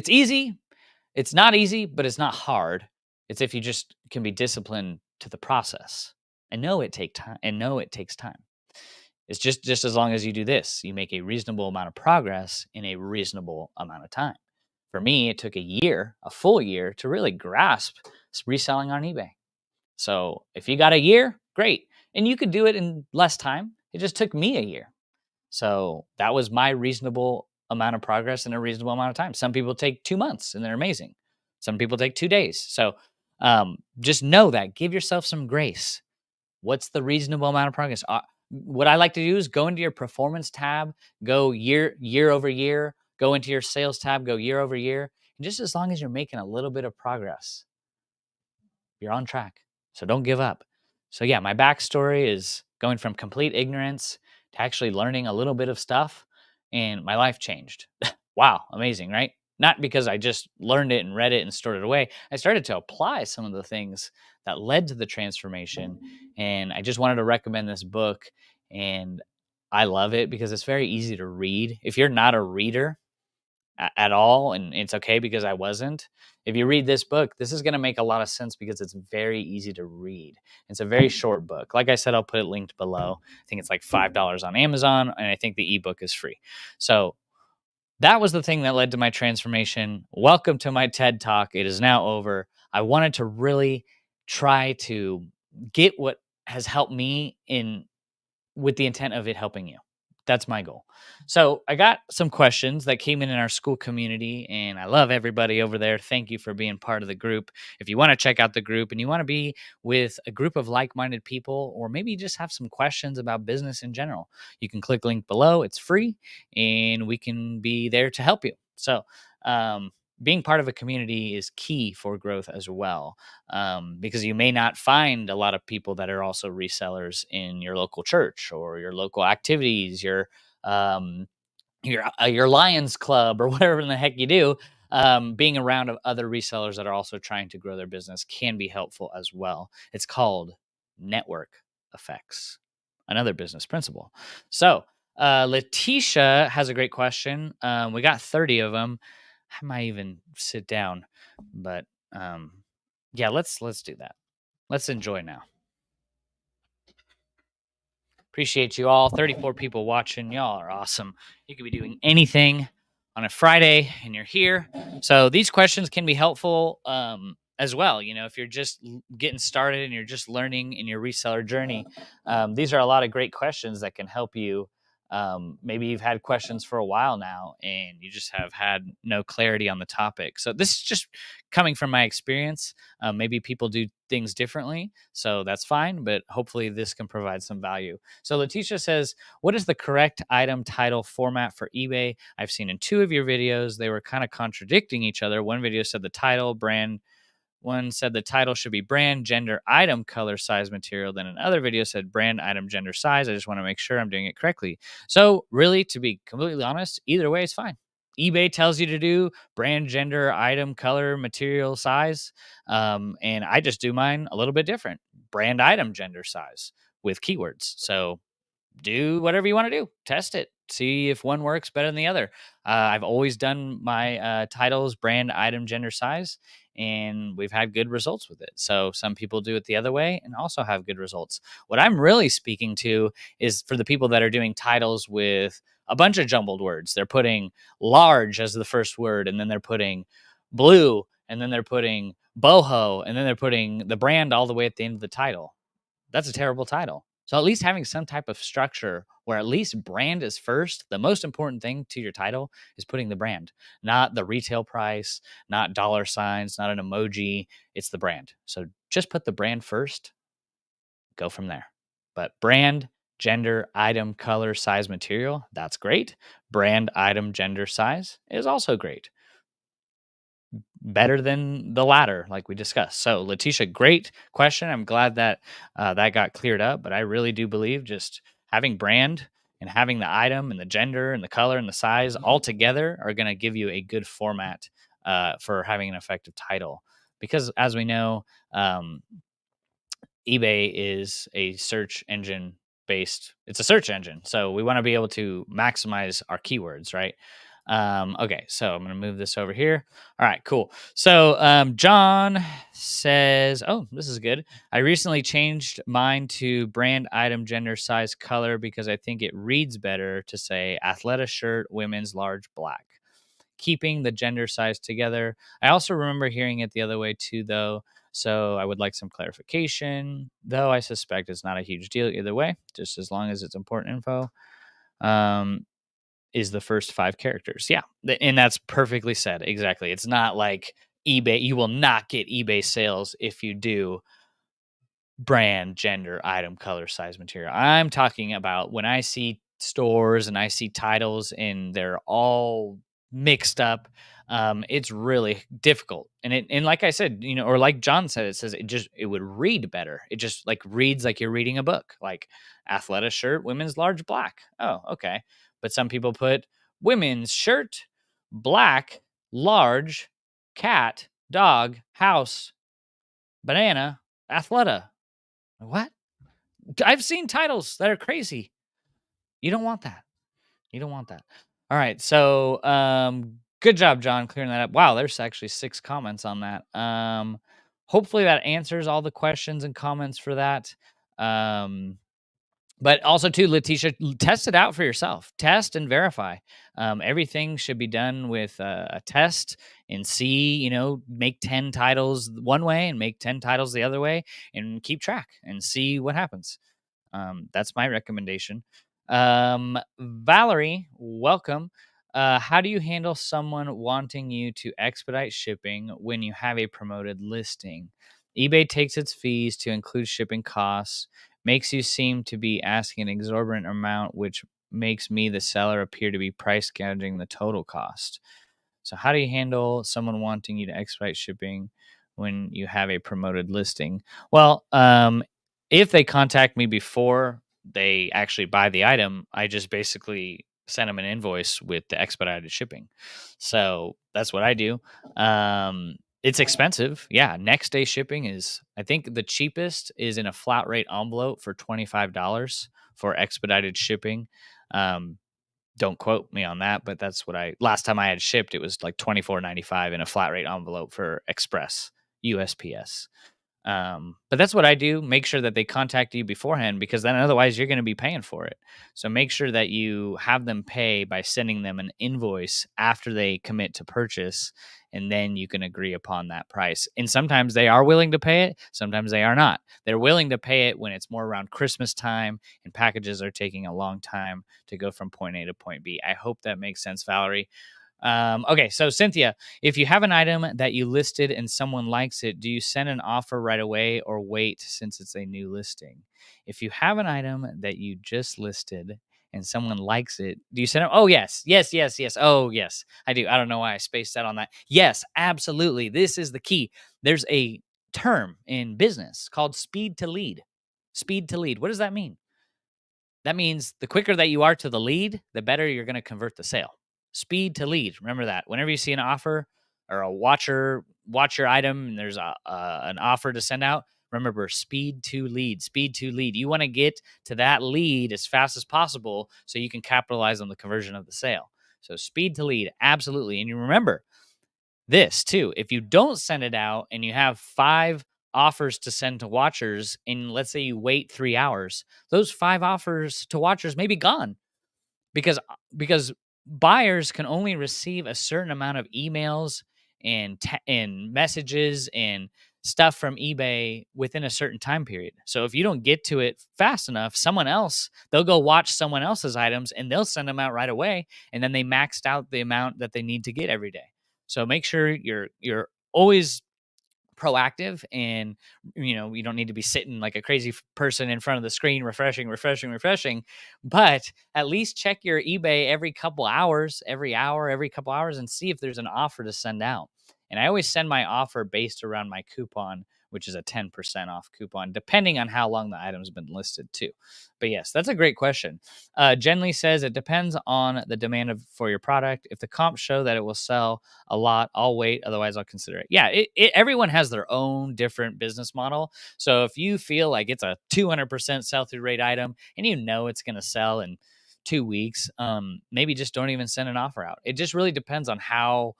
easy. It's not easy, but it's not hard. It's if you just can be disciplined to the process. I know it take time. And know it takes time. It's just as long as you do this, you make a reasonable amount of progress in a reasonable amount of time. For me, it took a year, a full year, to really grasp reselling on eBay. So if you got a year, great. And you could do it in less time. It just took me a year. So that was my reasonable amount of progress in a reasonable amount of time. Some people take 2 months and they're amazing. Some people take 2 days. So just know that. Give yourself some grace. What's the reasonable amount of progress? What I like to do is go into your performance tab, go year over year, go into your sales tab, go year over year. And just as long as you're making a little bit of progress, you're on track. So don't give up. So yeah, my backstory is going from complete ignorance to actually learning a little bit of stuff, and my life changed. Wow, amazing, right? Not because I just learned it and read it and stored it away. I started to apply some of the things that led to the transformation, and I just wanted to recommend this book. And I love it because it's very easy to read. If you're not a reader, at all, and it's okay because I wasn't. If you read this book, this is going to make a lot of sense because it's very easy to read. It's a very short book. Like I said, I'll put it linked below. I think it's like $5 on Amazon, and I think the ebook is free. So that was the thing that led to my transformation. Welcome to my TED Talk. It is now over. I wanted to really try to get what has helped me in with the intent of it helping you. That's my goal. So I got some questions that came in our school community, and I love everybody over there. Thank you for being part of the group. If you want to check out the group and you want to be with a group of like-minded people, or maybe you just have some questions about business in general, you can click link below. It's free, and we can be there to help you. So being part of a community is key for growth as well, because you may not find a lot of people that are also resellers in your local church or your local activities, um, your Lions Club or whatever in the heck you do. Being around other resellers that are also trying to grow their business can be helpful as well. It's called network effects, another business principle. So Letitia has a great question. We got 30 of them. I might even sit down, but yeah, let's do that. Let's enjoy now. Appreciate you all. 34 people watching. Y'all are awesome. You could be doing anything on a Friday and you're here. So these questions can be helpful as well. You know, if you're just getting started and you're just learning in your reseller journey, these are a lot of great questions that can help you. Maybe you've had questions for a while now and you just have had no clarity on the topic. So this is just coming from my experience. Maybe people do things differently, so that's fine, but hopefully this can provide some value. So Letitia says, what is the correct item title format for eBay? I've seen in 2 of your videos, they were kind of contradicting each other. One video said the title, brand, one said the title should be brand, gender, item, color, size, material. Then another video said brand, item, gender, size. I just want to make sure I'm doing it correctly. So really, to be completely honest, either way is fine. eBay tells you to do brand, gender, item, color, material, size. And I just do mine a little bit different. Brand, item, gender, size with keywords. So do whatever you want to do. Test it. See if one works better than the other. I've always done my titles, brand, item, gender, size, and we've had good results with it. So some people do it the other way and also have good results. What I'm really speaking to is for the people that are doing titles with a bunch of jumbled words. They're putting large as the first word, and then they're putting blue, and then they're putting boho, and then they're putting the brand all the way at the end of the title. That's a terrible title. So at least having some type of structure where at least brand is first. The most important thing to your title is putting the brand, not the retail price, not dollar signs, not an emoji. It's the brand. So just put the brand first, go from there. But brand, gender, item, color, size, material, that's great. Brand, item, gender, size is also great. better than the latter, like we discussed. So, Letitia, great question. I'm glad that that got cleared up. But I really do believe just having brand and having the item and the gender and the color and the size all together are going to give you a good format for having an effective title. Because as we know, eBay is a search engine based, it's a search engine. So we want to be able to maximize our keywords, right? Okay, so I'm going to move this over here. All right, cool. So John says, oh, this is good. I recently changed mine to brand, item, gender, size, color because I think it reads better to say Athleta shirt, women's large, black, keeping the gender size together. I also remember hearing it the other way too, though. So I would like some clarification, though I suspect it's not a huge deal either way, just as long as it's important info. Is the first 5 characters. Yeah. And that's perfectly said. Exactly. It's not like eBay. You will not get eBay sales if you do brand, gender, item, color, size, material. I'm talking about when I see stores and I see titles and they're all mixed up. It's really difficult. And like I said, or like John said, it says it would read better. It just like reads like you're reading a book, like Athleta shirt, women's large, black. Oh, okay. But some people put women's shirt, black, large, cat, dog, house, banana, Athleta. What? I've seen titles that are crazy. You don't want that. You don't want that. All right. So, good job, John, clearing that up. Wow, there's actually 6 comments on that. Hopefully that answers all the questions and comments for that. But also too, Letitia, test it out for yourself. Test and verify. Everything should be done with a test and see, make 10 titles one way and make 10 titles the other way and keep track and see what happens. That's my recommendation. Valerie, welcome. How do you handle someone wanting you to expedite shipping when you have a promoted listing? eBay takes its fees to include shipping costs, makes you seem to be asking an exorbitant amount, which makes me, the seller, appear to be price gouging the total cost. So, how do you handle someone wanting you to expedite shipping when you have a promoted listing? Well, if they contact me before they actually buy the item, I just basically send them an invoice with the expedited shipping. So that's what I do. It's expensive. Yeah. Next day shipping is, I think the cheapest is in a flat rate envelope for $25 for expedited shipping. Don't quote me on that, but that's what last time I had shipped, it was like $24.95 in a flat rate envelope for express USPS. But that's what I do. Make sure that they contact you beforehand, because then otherwise you're going to be paying for it. So make sure that you have them pay by sending them an invoice after they commit to purchase, and then you can agree upon that price. And sometimes they are willing to pay it. Sometimes they are not. They're willing to pay it when it's more around Christmas time and packages are taking a long time to go from point A to point B. I hope that makes sense, Valerie. Okay, so Cynthia, if you have an item that you listed and someone likes it, do you send an offer right away or wait since it's a new listing? If you have an item that you just listed and someone likes it, do you send it? Oh, yes. Yes, yes, yes. Oh, yes, I do. I don't know why I spaced out on that. Yes, absolutely. This is the key. There's a term in business called speed to lead. Speed to lead. What does that mean? That means the quicker that you are to the lead, the better you're going to convert the sale. Speed to lead. Remember that. Whenever you see an offer or a watch your item and there's an offer to send out, remember speed to lead. Speed to lead. You want to get to that lead as fast as possible so you can capitalize on the conversion of the sale. So speed to lead, absolutely. And you remember this too. If you don't send it out and you have 5 offers to send to watchers, and let's say you wait 3 hours, those 5 offers to watchers may be gone because buyers can only receive a certain amount of emails and messages and stuff from eBay within a certain time period. So if you don't get to it fast enough, they'll go watch someone else's items and they'll send them out right away, and then they maxed out the amount that they need to get every day. So make sure you're always proactive, and you don't need to be sitting like a crazy person in front of the screen refreshing, but at least check your eBay every hour, every couple hours, and see if there's an offer to send out. And I always send my offer based around my coupon, which is a 10% off coupon, depending on how long the item's been listed too. But yes, that's a great question. Jen Lee says it depends on the demand for your product. If the comps show that it will sell a lot, I'll wait. Otherwise, I'll consider it. Yeah, everyone has their own different business model. So if you feel like it's a 200% sell through rate item and you know it's going to sell in 2 weeks, maybe just don't even send an offer out. It just really depends on how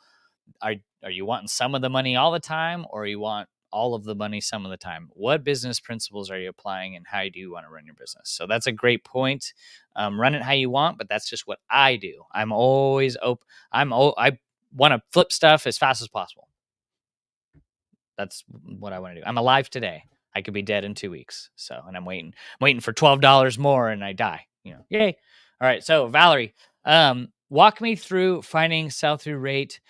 are you wanting some of the money all the time, or you want all of the money some of the time? What business principles are you applying, and how do you want to run your business? So that's a great point. Run it how you want, but that's just what I do. I'm always open. I want to flip stuff as fast as possible. That's what I want to do. I'm alive today. I could be dead in 2 weeks. So, and I'm waiting for $12 more and I die, yay. All right. So Valerie, walk me through finding sell-through rate.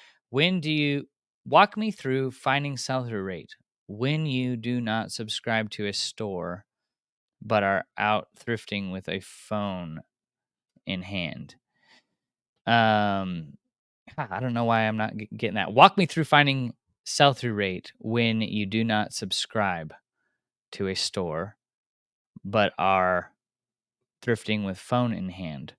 Walk me through finding sell-through rate when you do not subscribe to a store, but are out thrifting with a phone in hand? I don't know why I'm not getting that. Walk me through finding sell-through rate when you do not subscribe to a store, but are thrifting with phone in hand.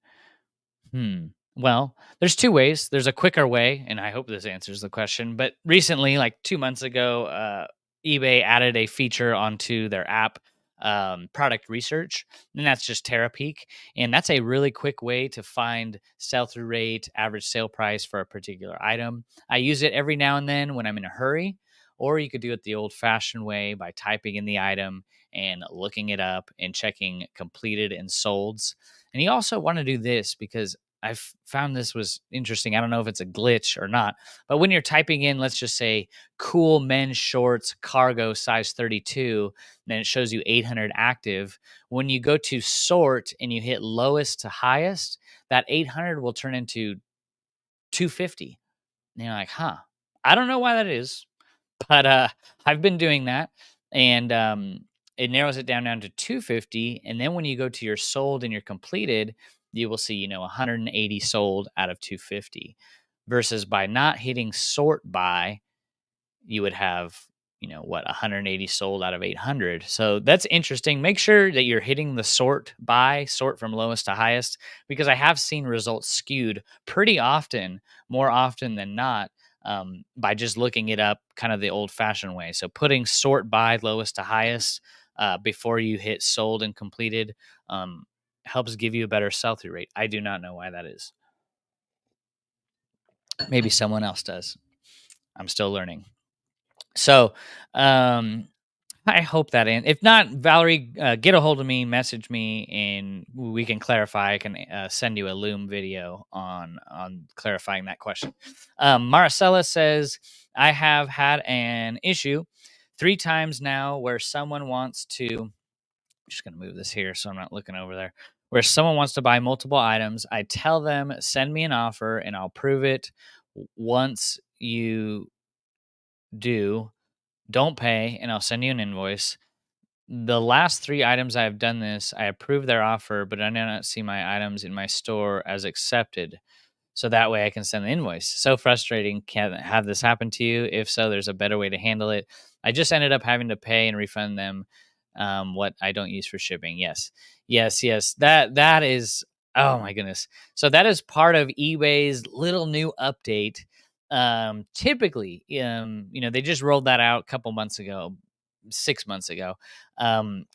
Well, there's two ways. There's a quicker way, and I hope this answers the question. But recently, like 2 months ago, eBay added a feature onto their app, product research, and that's just Terapeak. And that's a really quick way to find sell through rate, average sale price for a particular item. I use it every now and then when I'm in a hurry, or you could do it the old fashioned way by typing in the item and looking it up and checking completed and solds. And you also want to do this because I've found this was interesting. I don't know if it's a glitch or not, but when you're typing in, let's just say cool men's shorts, cargo size 32, then it shows you 800 active. When you go to sort and you hit lowest to highest, that 800 will turn into 250. And you're like, I don't know why that is, but I've been doing that. And it narrows it down to 250. And then when you go to your sold and your completed, you will see, 180 sold out of 250, versus by not hitting sort by, you would have, 180 sold out of 800. So that's interesting. Make sure that you're hitting the sort from lowest to highest, because I have seen results skewed pretty often, more often than not, by just looking it up kind of the old fashioned way. So putting sort by lowest to highest before you hit sold and completed helps give you a better sell through rate. I do not know why that is. Maybe someone else does. I'm still learning. So I hope that if not, Valerie, get a hold of me, message me, and we can clarify. I can send you a Loom video on clarifying that question. Marcella says, I have had an issue 3 times now where someone wants to, I'm just going to move this here so I'm not looking over there, where someone wants to buy multiple items. I tell them, send me an offer and I'll prove it. Once you do, don't pay and I'll send you an invoice. The last 3 items I have done this, I approve their offer, but I do not see my items in my store as accepted. So that way I can send the invoice. So frustrating. Can have this happen to you? If so, there's a better way to handle it. I just ended up having to pay and refund them what I don't use for shipping. Yes. That is, oh my goodness. So that is part of eBay's little new update. Typically, they just rolled that out a couple months ago, 6 months ago.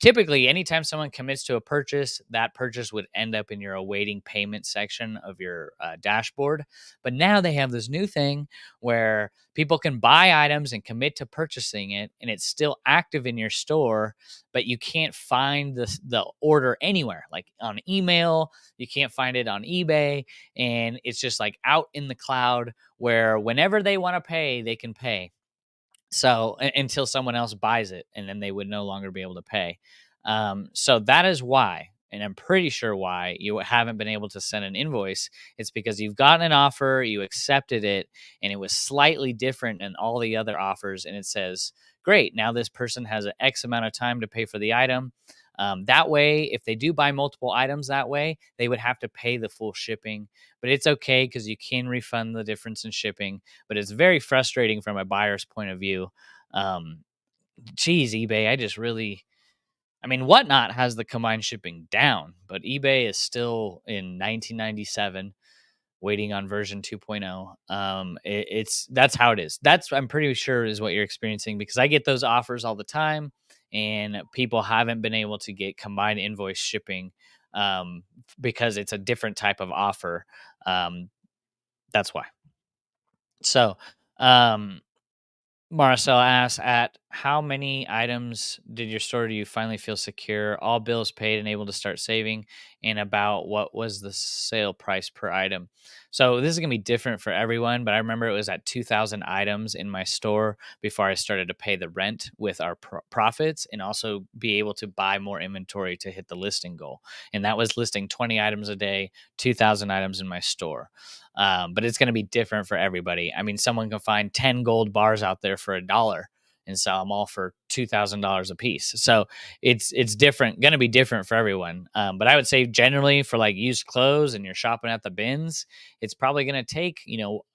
Typically, anytime someone commits to a purchase, that purchase would end up in your awaiting payment section of your dashboard. But now they have this new thing where people can buy items and commit to purchasing it, and it's still active in your store, but you can't find the order anywhere, like on email. You can't find it on eBay, and it's just like out in the cloud where whenever they want to pay, they can pay. So until someone else buys it, and then they would no longer be able to pay. So that is why, and I'm pretty sure why you haven't been able to send an invoice. It's because you've gotten an offer, you accepted it, and it was slightly different than all the other offers. And it says, great, now this person has an X amount of time to pay for the item. That way, if they do buy multiple items that way, they would have to pay the full shipping. But it's okay because you can refund the difference in shipping. But it's very frustrating from a buyer's point of view. Um, Geez, eBay, I mean, Whatnot has the combined shipping down, but eBay is still in 1997 waiting on version 2.0. That's how it is. That's, I'm pretty sure, is what you're experiencing, because I get those offers all the time and people haven't been able to get combined invoice shipping because it's a different type of offer. That's why. So, um, Marcel asks, at how many items did your store do you finally feel secure, all bills paid and able to start saving? And about what was the sale price per item? So this is going to be different for everyone, but I remember it was at 2,000 items in my store before I started to pay the rent with our profits and also be able to buy more inventory to hit the listing goal. And that was listing 20 items a day, 2,000 items in my store. But it's going to be different for everybody. I mean, someone can find 10 gold bars out there for $1 and sell them all for $2,000 a piece. So it's different, going to be different for everyone. But I would say generally for like used clothes and you're shopping at the bins, it's probably going to take,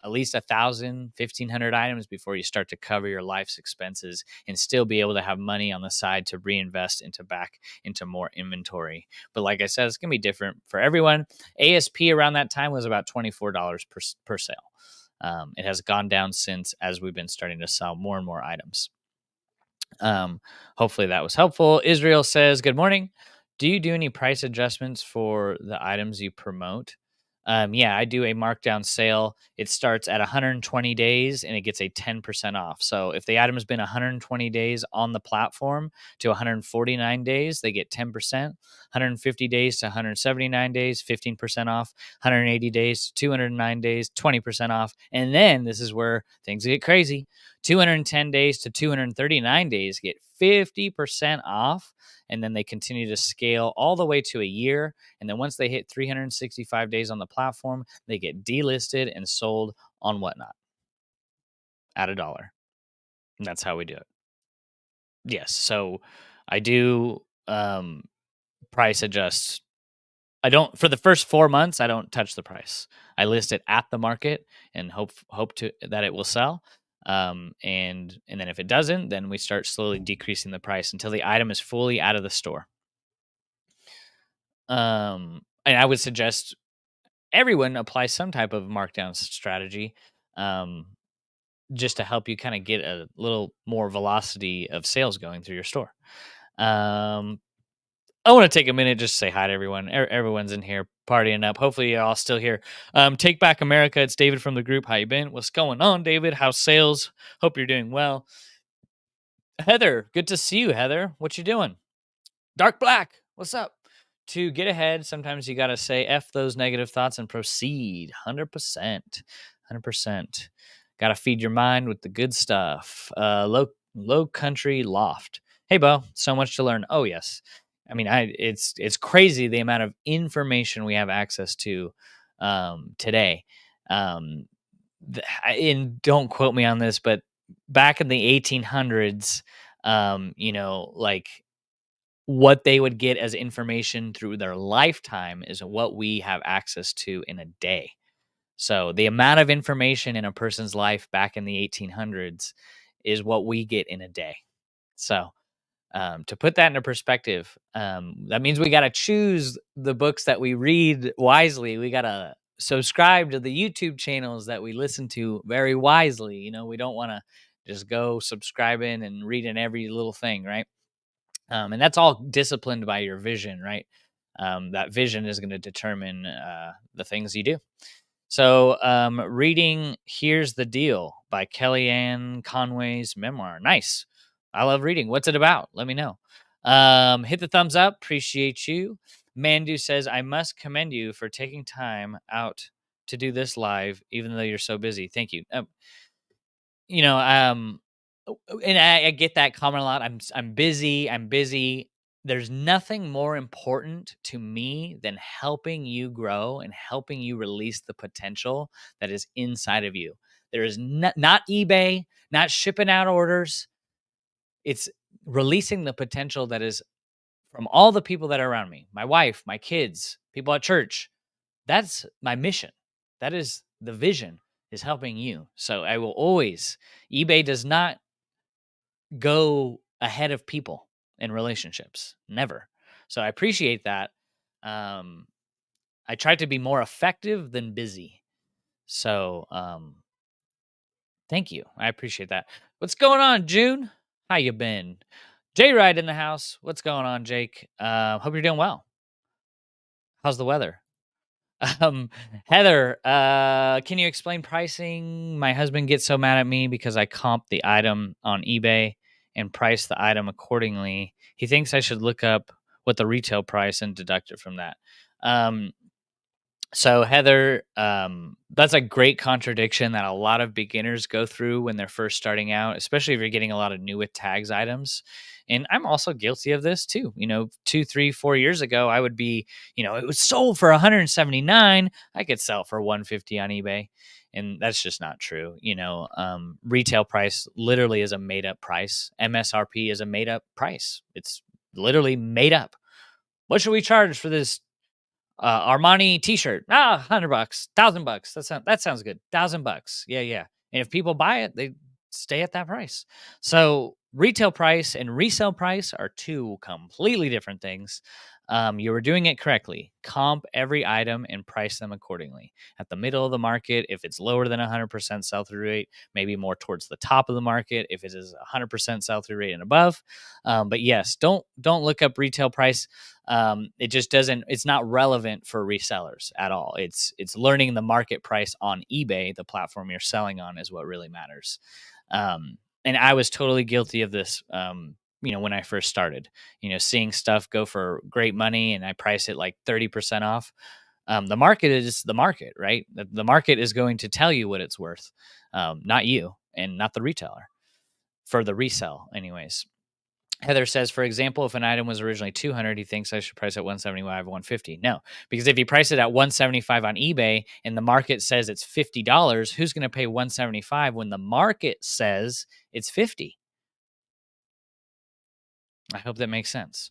at least 1,000, 1,500 items before you start to cover your life's expenses and still be able to have money on the side to reinvest into more inventory. But like I said, it's going to be different for everyone. ASP around that time was about $24 per sale. It has gone down since, as we've been starting to sell more and more items. Hopefully that was helpful. Israel says, good morning. Do you do any price adjustments for the items you promote? Yeah, I do a markdown sale. It starts at 120 days and it gets a 10% off. So if the item has been 120 days on the platform to 149 days, they get 10%. 150 days to 179 days, 15% off. 180 days to 209 days, 20% off. And then this is where things get crazy. 210 days to 239 days get 50% off. And then they continue to scale all the way to a year. And then once they hit 365 days on the platform, they get delisted and sold on Whatnot at $1. And that's how we do it. Yes. So I do price adjust. I don't, for the first 4 months, I don't touch the price. I list it at the market and hope to that it will sell. And then if it doesn't, then we start slowly decreasing the price until the item is fully out of the store. And I would suggest everyone apply some type of markdown strategy, um, just to help you kind of get a little more velocity of sales going through your store. Um, I want to take a minute just to say hi to everyone. Everyone's in here partying up. Hopefully, you're all still here. Take Back America. It's David from the group. How you been? What's going on, David? How's sales? Hope you're doing well. Heather, good to see you, Heather. What you doing? Dark Black, what's up? To get ahead, sometimes you got to say F those negative thoughts and proceed. 100%. 100%. Got to feed your mind with the good stuff. Low Country Loft. Hey, Bo, so much to learn. Oh, yes. I mean, it's crazy the amount of information we have access to today. And don't quote me on this, but back in the 1800s, like what they would get as information through their lifetime is what we have access to in a day. So the amount of information in a person's life back in the 1800s is what we get in a day. So to put that into perspective, that means we got to choose the books that we read wisely. We got to subscribe to the YouTube channels that we listen to very wisely. We don't want to just go subscribing and reading every little thing, right? And that's all disciplined by your vision, right? That vision is going to determine the things you do. So, reading Here's the Deal by Kellyanne Conway's memoir. Nice. I love reading. What's it about? Let me know. Hit the thumbs up. Appreciate you. Mandu says, I must commend you for taking time out to do this live, even though you're so busy. Thank you. You know, and I get that comment a lot. I'm busy. I'm busy. There's nothing more important to me than helping you grow and helping you release the potential that is inside of you. There is not eBay, not shipping out orders. It's releasing the potential that is from all the people that are around me, my wife, my kids, people at church. That's my mission. That is the vision, is helping you. So I will always, eBay does not go ahead of people in relationships. Never. So I appreciate that. Um, I try to be more effective than busy. So thank you. I appreciate that. What's going on, June? How you been? J Ride in the house. What's going on, Jake? Hope you're doing well. How's the weather? Um, Heather, can you explain pricing? My husband gets so mad at me because I comp the item on eBay and price the item accordingly. He thinks I should look up what the retail price and deduct it from that. Um, so Heather, that's a great contradiction that a lot of beginners go through when they're first starting out, especially if you're getting a lot of new with tags items. And I'm also guilty of this too. 2, 3, 4 years ago, I would be, it was sold for 179. I could sell it for 150 on eBay. And that's just not true. Retail price literally is a made up price. MSRP is a made up price. It's literally made up. What should we charge for this Armani T-shirt? $100, $1,000. That sounds good. $1,000. Yeah, yeah. And if people buy it, they stay at that price. So retail price and resale price are two completely different things. You were doing it correctly. Comp every item and price them accordingly. At the middle of the market, if it's lower than 100% sell-through rate, maybe more towards the top of the market if it is 100% sell-through rate and above. But yes, don't look up retail price. It just doesn't. It's not relevant for resellers at all. It's learning the market price on eBay, the platform you're selling on, is what really matters. And I was totally guilty of this. When I first started, seeing stuff go for great money and I price it like 30% off. The market is the market, right? The market is going to tell you what it's worth, not you and not the retailer for the resell, anyways. Heather says, for example, if an item was originally 200, he thinks I should price it 175, 150. No, because if you price it at 175 on eBay and the market says it's $50, who's going to pay 175 when the market says it's 50? I hope that makes sense.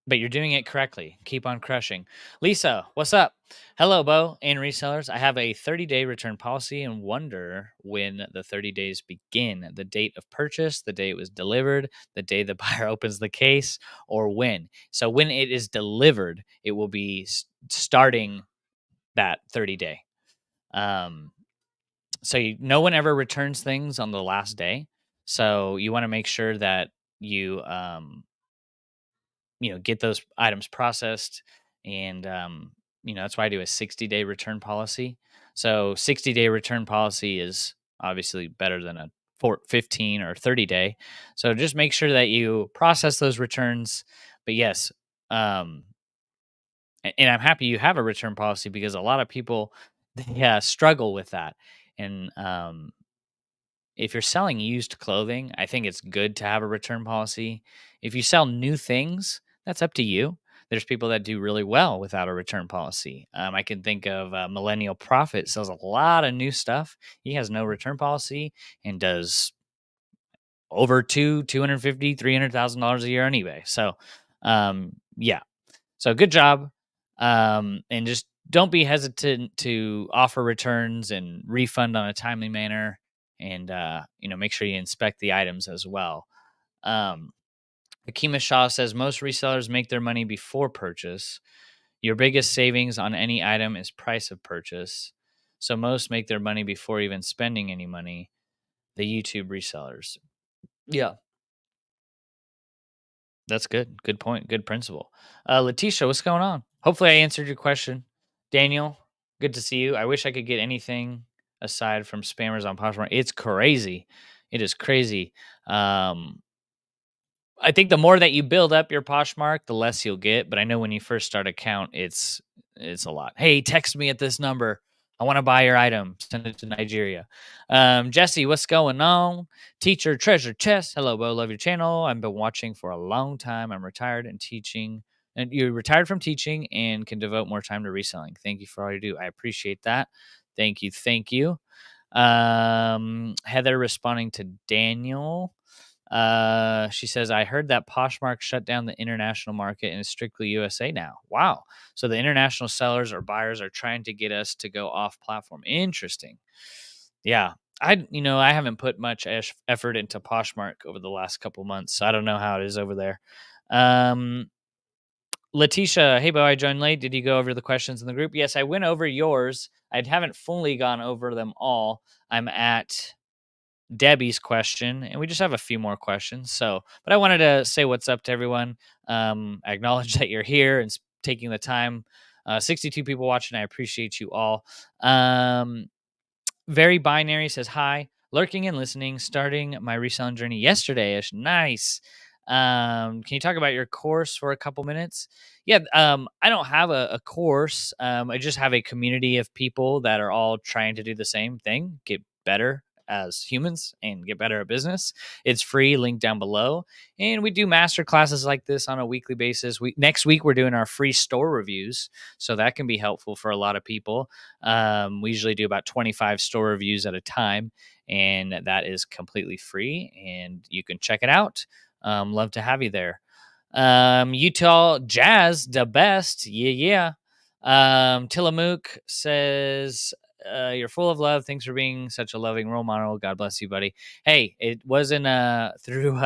But you're doing it correctly. Keep on crushing. Lisa, what's up? Hello, Bo and resellers. I have a 30-day return policy and wonder when the 30 days begin. The date of purchase, the day it was delivered, the day the buyer opens the case, or when. So when it is delivered, it will be starting that 30-day. So no one ever returns things on the last day. So you want to make sure that you get those items processed. And, that's why I do a 60-day return policy. So 60-day return policy is obviously better than a 15 or 30-day. So just make sure that you process those returns. But yes, and I'm happy you have a return policy because a lot of people they, struggle with that. And if you're selling used clothing, I think it's good to have a return policy. If you sell new things, that's up to you. There's people that do really well without a return policy. I can think of Millennial Profit sells a lot of new stuff. He has no return policy and does over $250,000, $300,000 a year on eBay. So, yeah. So good job. And just don't be hesitant to offer returns and refund on a timely manner. And, make sure you inspect the items as well. Akima Shaw says most resellers make their money before purchase. Your biggest savings on any item is price of purchase. So most make their money before even spending any money. The YouTube resellers. Yeah. That's good. Good point. Good principle. Letitia, what's going on? Hopefully I answered your question. Daniel, good to see you. I wish I could get anything aside from spammers on Poshmark. It's crazy. It is crazy. I think the more that you build up your Poshmark, the less you'll get. But I know when you first start account, it's a lot. Hey, text me at this number. I want to buy your item. Send it to Nigeria. Jesse, what's going on? Teacher Treasure Chest. Hello, Bo. Love your channel. I've been watching for a long time. I'm retired and teaching. And you're retired from teaching and can devote more time to reselling. Thank you for all you do. I appreciate that. Thank you. Thank you. Heather responding to Daniel. She says, I heard that Poshmark shut down the international market and is strictly USA now. Wow. So the international sellers or buyers are trying to get us to go off platform. Interesting. Yeah. I haven't put much effort into Poshmark over the last couple months, so I don't know how it is over there. Um, Letitia, hey, Bo, I joined late. Did you go over the questions in the group? Yes, I went over yours. I haven't fully gone over them all. I'm at Debbie's question, and we just have a few more questions. But I wanted to say what's up to everyone. I acknowledge that you're here and taking the time. 62 people watching. I appreciate you all. Very binary says hi, lurking and listening, starting my reselling journey yesterday. Ish, nice. Can you talk about your course for a couple minutes? Yeah, I don't have a course. I just have a community of people that are all trying to do the same thing, get better as humans and get better at business. It's free, link down below. And we do master classes like this on a weekly basis. Next week we're doing our free store reviews, so that can be helpful for a lot of people. We usually do about 25 store reviews at a time, and that is completely free, and you can check it out. Love to have you there. Utah Jazz, the best. Yeah, yeah. Tillamook says, you're full of love. Thanks for being such a loving role model. God bless you, buddy. Hey, it wasn't through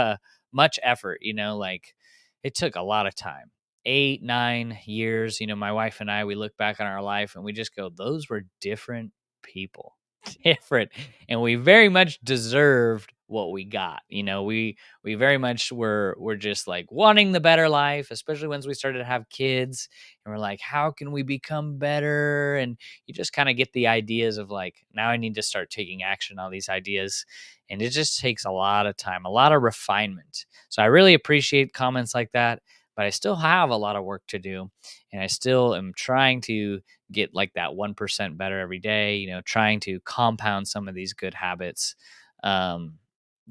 much effort, like it took a lot of time. 8, 9 years. My wife and I, we look back on our life and we just go, those were different people. Different. And we very much deserved what we got. We very much were just like wanting the better life, especially once we started to have kids, and we're like, how can we become better? And you just kind of get the ideas of like, now I need to start taking action on these ideas. And it just takes a lot of time, a lot of refinement. So I really appreciate comments like that, but I still have a lot of work to do. And I still am trying to get like that 1% better every day, trying to compound some of these good habits.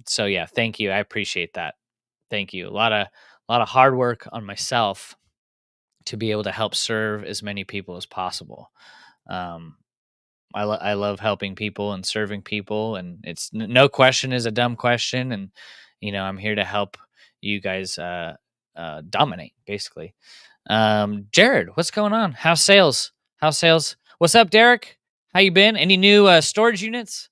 So yeah, thank you. I appreciate that. Thank you. A lot of hard work on myself to be able to help serve as many people as possible. Um, I love helping people and serving people, and it's no question is a dumb question. And I'm here to help you guys dominate, basically. Jared, what's going on? How's sales? How's sales? What's up, Derek? How you been? Any new storage units?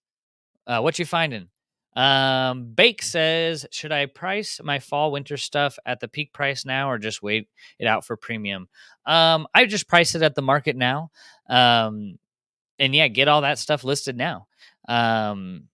What you finding? Bake says, should I price my fall winter stuff at the peak price now or just wait it out for premium? I just price it at the market now. And yeah, get all that stuff listed now. Um,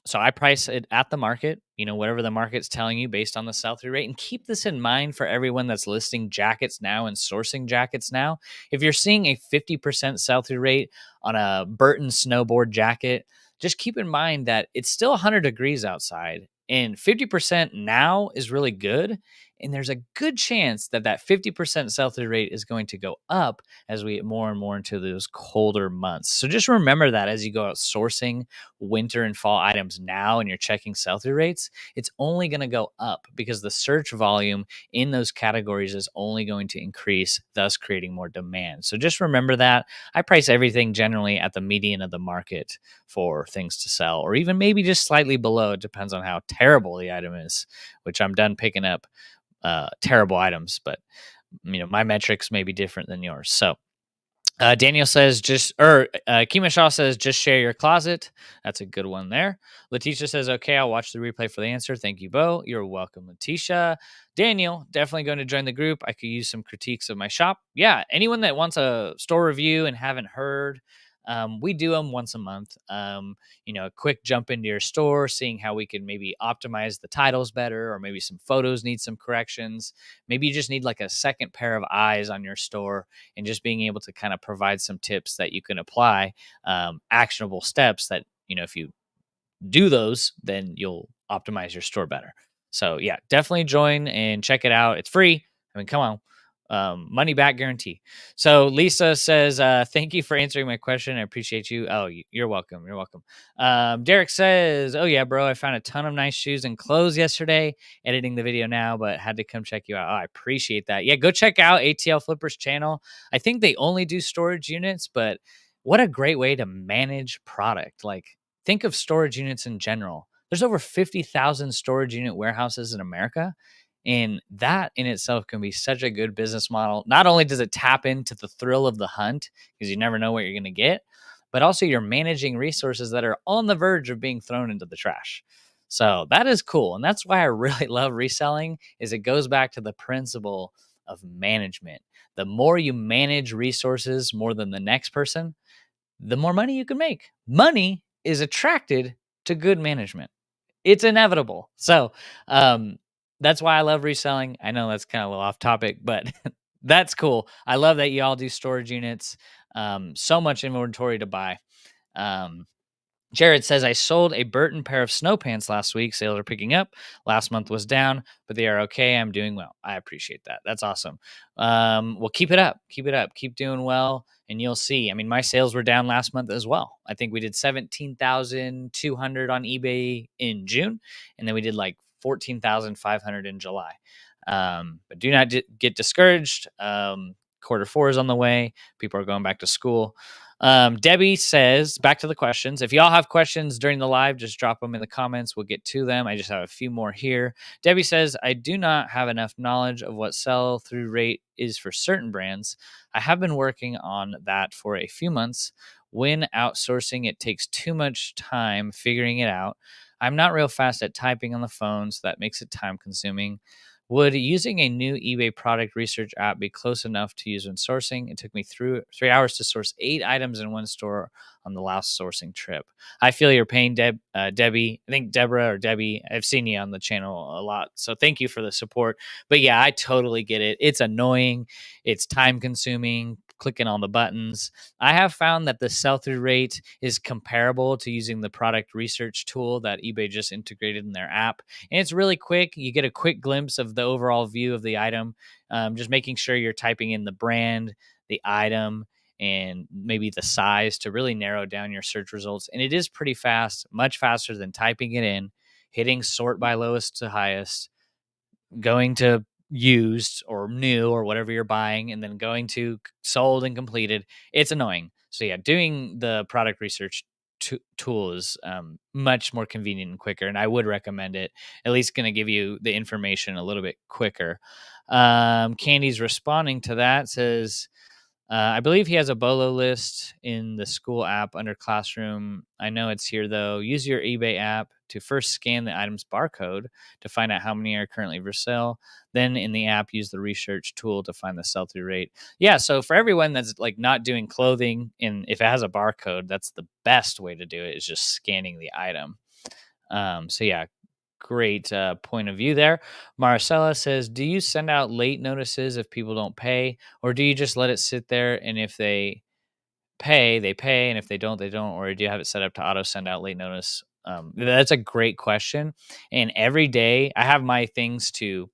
so I price it at the market, whatever the market's telling you based on the sell through rate. And keep this in mind for everyone that's listing jackets now and sourcing jackets now. If you're seeing a 50% sell through rate on a Burton snowboard jacket, just keep in mind that it's still 100 degrees outside, and 50% now is really good. And there's a good chance that that 50% sell through rate is going to go up as we get more and more into those colder months. So just remember that as you go out sourcing winter and fall items now and you're checking sell through rates, it's only going to go up because the search volume in those categories is only going to increase, thus creating more demand. So just remember that. I price everything generally at the median of the market for things to sell, or even maybe just slightly below. It depends on how terrible the item is, which I'm done picking up terrible items, but my metrics may be different than yours. So Daniel says Kima Shaw says, just share your closet. That's a good one there. Letitia says, okay, I'll watch the replay for the answer. Thank you, Bo. You're welcome, Letitia. Daniel, definitely going to join the group. I could use some critiques of my shop. Yeah, anyone that wants a store review and haven't heard, we do them once a month. A quick jump into your store, seeing how we can maybe optimize the titles better, or maybe some photos need some corrections. Maybe you just need like a second pair of eyes on your store, and just being able to kind of provide some tips that you can apply, actionable steps that, if you do those, then you'll optimize your store better. So yeah, definitely join and check it out. It's free. I mean, come on. Money back guarantee. So Lisa says, thank you for answering my question. I appreciate you. Oh, you're welcome. You're welcome. Derek says, oh yeah, bro, I found a ton of nice shoes and clothes yesterday, editing the video now, but had to come check you out. Oh, I appreciate that. Yeah, go check out ATL Flipper's channel. I think they only do storage units, but what a great way to manage product. Like, think of storage units in general. There's over 50,000 storage unit warehouses in America. And that in itself can be such a good business model. Not only does it tap into the thrill of the hunt, because you never know what you're going to get, but also you're managing resources that are on the verge of being thrown into the trash. So that is cool. And that's why I really love reselling is it goes back to the principle of management. The more you manage resources more than the next person, the more money you can make. Money is attracted to good management. It's inevitable. So, that's why I love reselling. I know that's kind of a little off topic, but that's cool. I love that you all do storage units. So much inventory to buy. Um, Jared says, I sold a Burton pair of snow pants last week. Sales are picking up. Last month was down, but they are okay. I'm doing well. I appreciate that. That's awesome. Well, keep it up. Keep it up. Keep doing well. And you'll see. I mean, my sales were down last month as well. I think we did 17,200 on eBay in June. And then we did like 14,500 in July. But do not get discouraged. Quarter 4 is on the way. People are going back to school. Debbie says, back to the questions. If y'all have questions during the live, just drop them in the comments. We'll get to them. I just have a few more here. Debbie says, I do not have enough knowledge of what sell-through rate is for certain brands. I have been working on that for a few months. When outsourcing, it takes too much time figuring it out. I'm not real fast at typing on the phone, so that makes it time consuming. Would using a new eBay product research app be close enough to use when sourcing? It took me through 3 hours to source 8 items in one store on the last sourcing trip. I feel your pain, Debbie. I think Deborah or Debbie. I've seen you on the channel a lot, so thank you for the support. But yeah, I totally get it. It's annoying. It's time consuming. Clicking on the buttons. I have found that the sell-through rate is comparable to using the product research tool that eBay just integrated in their app. And it's really quick. You get a quick glimpse of the overall view of the item, just making sure you're typing in the brand, the item, and maybe the size to really narrow down your search results. And it is pretty fast, much faster than typing it in, hitting sort by lowest to highest, going to used or new or whatever you're buying, and then going to sold and completed. It's annoying. So yeah, doing the product research tool is much more convenient and quicker, and I would recommend it. At least going to give you the information a little bit quicker. Candy's responding to that, says, I believe he has a BOLO list in the school app under classroom. I know it's here though. Use your eBay app to first scan the item's barcode to find out how many are currently for sale. Then in the app, use the research tool to find the sell-through rate. Yeah, so for everyone that's like not doing clothing, and if it has a barcode, that's the best way to do it, is just scanning the item. So yeah, great point of view there. Marcella says, do you send out late notices if people don't pay, or do you just let it sit there, and if they pay, they pay, and if they don't, they don't? Or do you have it set up to auto send out late notice? That's a great question. And every day I have my things to,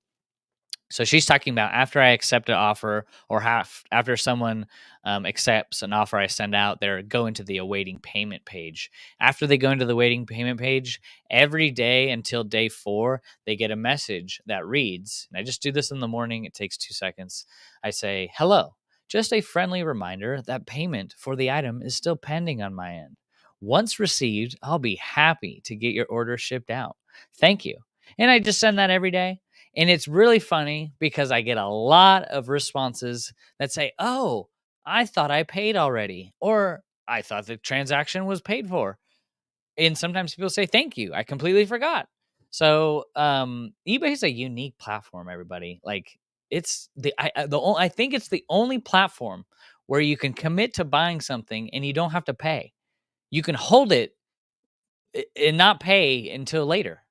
so she's talking about after I accept an offer, or after someone accepts an offer I send out, they're going to the awaiting payment page. After they go into the waiting payment page, every day until day 4, they get a message that reads, and I just do this in the morning. It takes 2 seconds. I say, hello, just a friendly reminder that payment for the item is still pending on my end. Once received, I'll be happy to get your order shipped out. Thank you. And I just send that every day. And it's really funny because I get a lot of responses that say, oh, I thought I paid already, or I thought the transaction was paid for. And sometimes people say, thank you, I completely forgot. So eBay is a unique platform, everybody. Like, it's I think it's the only platform where you can commit to buying something and you don't have to pay. You can hold it and not pay until later.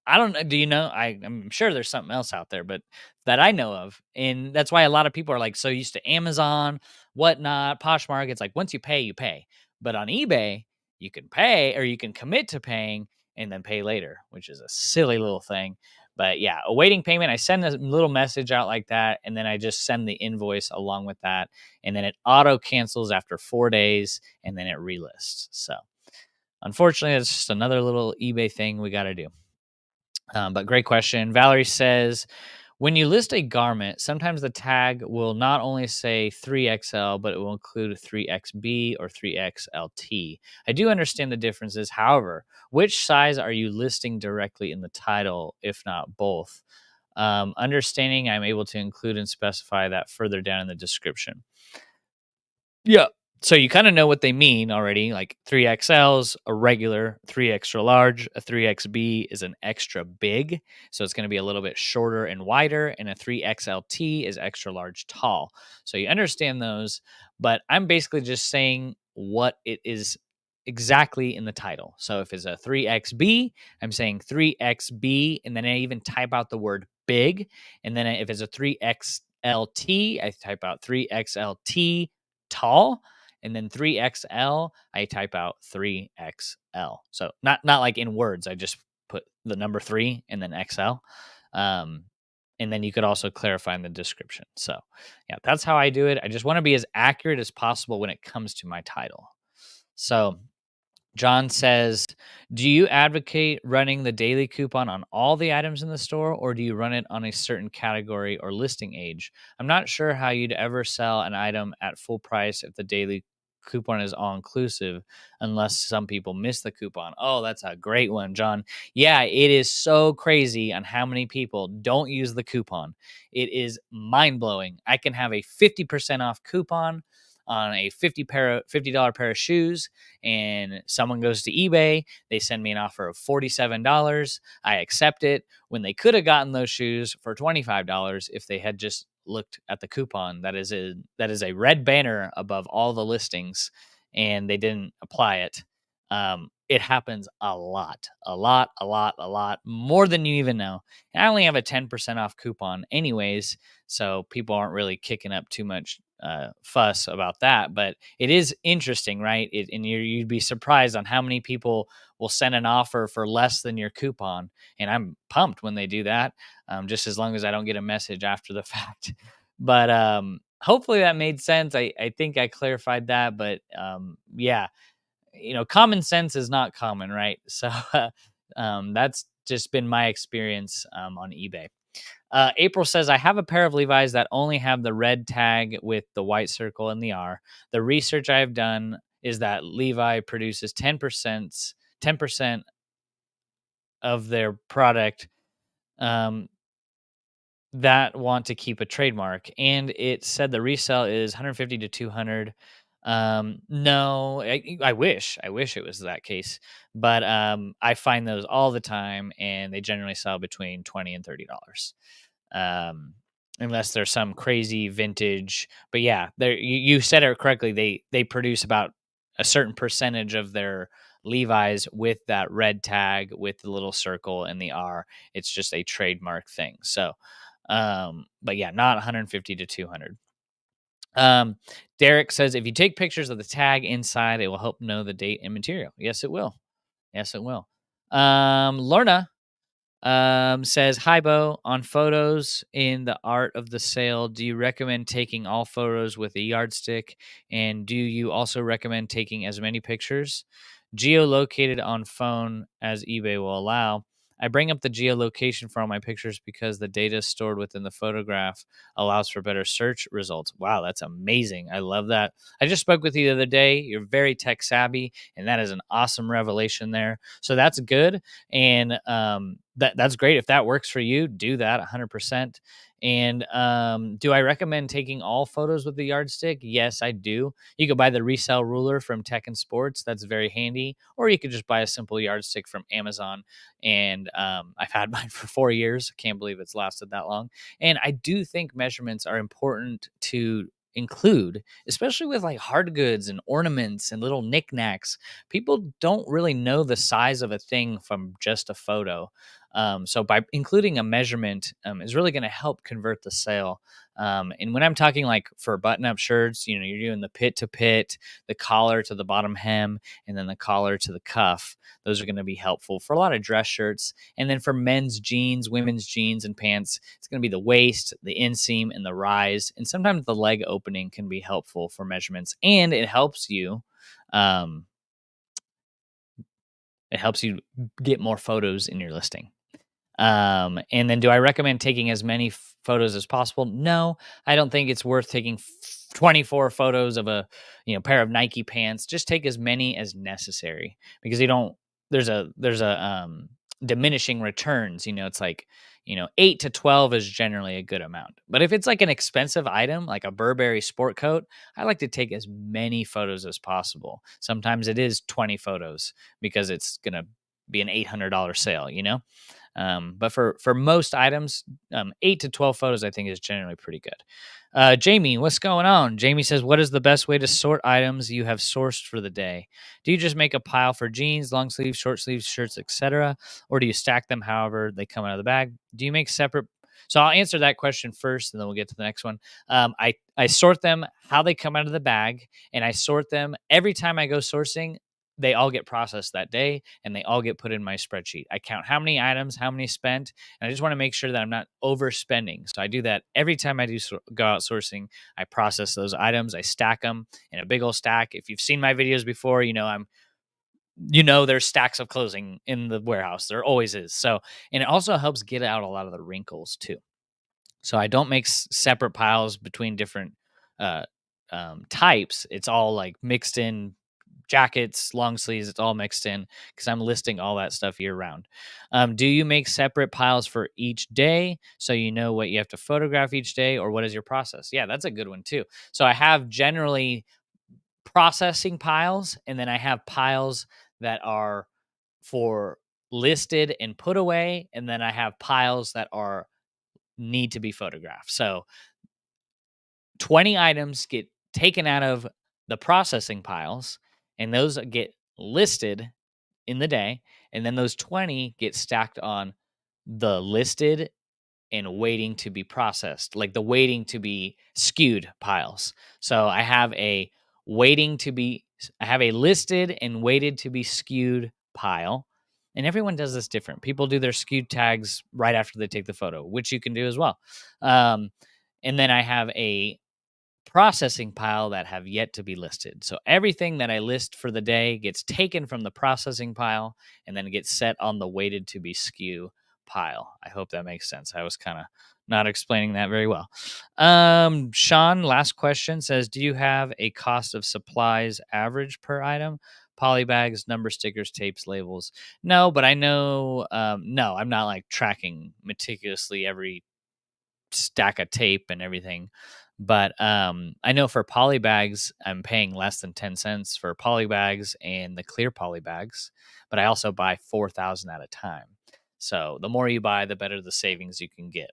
I don't know. Do you know? I'm sure there's something else out there, but that I know of. And that's why a lot of people are like so used to Amazon, whatnot, Poshmark. It's like once you pay, you pay. But on eBay, you can pay, or you can commit to paying and then pay later, which is a silly little thing. But yeah, awaiting payment, I send a little message out like that, and then I just send the invoice along with that. And then it auto cancels after 4 days, and then it relists. So unfortunately, it's just another little eBay thing we got to do. But great question. Valerie says, When you list a garment, sometimes the tag will not only say 3XL, but it will include 3XB or 3XLT. I do understand the differences. However, which size are you listing directly in the title, if not both? Understanding, I'm able to include and specify that further down in the description. Yeah. So you kind of know what they mean already. Like 3XL's a regular, 3 extra large, a 3XB is an extra big. So it's going to be a little bit shorter and wider, and a 3XLT is extra large tall. So you understand those, but I'm basically just saying what it is exactly in the title. So if it's a 3XB, I'm saying 3XB, and then I even type out the word big. And then if it's a 3XLT, I type out 3XLT tall, and then 3XL, I type out 3XL. So not like in words, I just put the number 3 and then XL. Um, and then you could also clarify in the description. So, yeah, that's how I do it. I just want to be as accurate as possible when it comes to my title. So, John says, do you advocate running the daily coupon on all the items in the store, or do you run it on a certain category or listing age? I'm not sure how you'd ever sell an item at full price if the daily coupon is all inclusive, unless some people miss the coupon. Oh, that's a great one, John. Yeah, it is so crazy on how many people don't use the coupon. It is mind blowing. I can have a 50% off coupon on a $50 pair of shoes, and someone goes to eBay, they send me an offer of $47. I accept it when they could have gotten those shoes for $25 if they had just looked at the coupon that is a red banner above all the listings, and they didn't apply it. It happens a lot, a lot more than you even know. And I only have a 10% off coupon anyways, so people aren't really kicking up too much fuss about that. But it is interesting, right? And you'd be surprised on how many people will send an offer for less than your coupon. And I'm pumped when they do that, just as long as I don't get a message after the fact. But hopefully that made sense. I think I clarified that. But yeah, common sense is not common, right? So that's just been my experience on eBay. April says, I have a pair of Levi's that only have the red tag with the white circle and the R. The research I have done is that Levi produces 10% of their product um, that want to keep a trademark. And it said the resale is 150 to 200. No, I wish it was that case, but I find those all the time, and they generally sell between 20 and $30. um, unless there's some crazy vintage. But yeah, there you said it correctly. They produce about a certain percentage of their Levi's with that red tag with the little circle and the R. It's just a trademark thing. So, but yeah, not 150 to 200. Um, Derek says if you take pictures of the tag inside, it will help know the date and material. Yes, it will. Yes, it will. Lorna says, hi, Bo. On photos in the art of the sale, do you recommend taking all photos with a yardstick? And do you also recommend taking as many pictures? Geolocated on phone as eBay will allow. I bring up the geolocation for all my pictures because the data stored within the photograph allows for better search results. Wow, that's amazing. I love that. I just spoke with you the other day. You're very tech savvy, and that is an awesome revelation there. So that's good. And that's great. If that works for you, do that 100%. And do I recommend taking all photos with the yardstick? Yes, I do. You could buy the resale ruler from Tech and Sports. That's very handy. Or you could just buy a simple yardstick from Amazon. And I've had mine for 4 years. I can't believe it's lasted that long. And I do think measurements are important to include, especially with like hard goods and ornaments and little knickknacks. People don't really know the size of a thing from just a photo. So by including a measurement is really going to help convert the sale. And when I'm talking like for button-up shirts, you're doing the pit to pit, the collar to the bottom hem, and then the collar to the cuff. Those are going to be helpful for a lot of dress shirts. And then for men's jeans, women's jeans and pants, it's going to be the waist, the inseam, and the rise. And sometimes the leg opening can be helpful for measurements. And it helps you. Um, it helps you get more photos in your listing. And then do I recommend taking as many photos as possible? No, I don't think it's worth taking 24 photos of a pair of Nike pants. Just take as many as necessary because you don't there's a diminishing returns. It's like 8 to 12 is generally a good amount. But if it's like an expensive item like a Burberry sport coat, I like to take as many photos as possible. Sometimes it is 20 photos because it's going to be an $800 sale. But for most items, 8 to 12 photos I think is generally pretty good. Jamie, what's going on? Jamie says, "What is the best way to sort items you have sourced for the day? Do you just make a pile for jeans, long sleeves, short sleeves, shirts, etc., or do you stack them however they come out of the bag? Do you make separate?" So I'll answer that question first, and then we'll get to the next one. I sort them how they come out of the bag, and I sort them every time I go sourcing. They all get processed that day and they all get put in my spreadsheet. I count how many items, how many spent, and I just want to make sure that I'm not overspending. So I do that every time I do go out sourcing. I process those items, I stack them in a big old stack. If you've seen my videos before, there's stacks of clothing in the warehouse. There always is. So, and it also helps get out a lot of the wrinkles too. So I don't make separate piles between different uh, types. It's all like mixed in jackets, long sleeves, it's all mixed in because I'm listing all that stuff year round. Do you make separate piles for each day so you know what you have to photograph each day, or what is your process? Yeah, that's a good one too. So I have generally processing piles, and then I have piles that are for listed and put away, and then I have piles that are need to be photographed. So 20 items get taken out of the processing piles, and those get listed in the day, and then those 20 get stacked on the listed and waiting to be processed, like the waiting to be skewed piles. So I have a listed and waited to be skewed pile. And everyone does this different. People do their skewed tags right after they take the photo, which you can do as well. Um, and then I have a processing pile that have yet to be listed. So everything that I list for the day gets taken from the processing pile and then gets set on the waited to be skew pile. I hope that makes sense. I was kind of not explaining that very well. Sean, last question, says, "Do you have a cost of supplies average per item? Poly bags, number stickers, tapes, labels?" No, but I know, no, I'm not like tracking meticulously every stack of tape and everything. But I know for poly bags, I'm paying less than 10 cents for poly bags and the clear poly bags. But I also buy 4,000 at a time. So the more you buy, the better the savings you can get.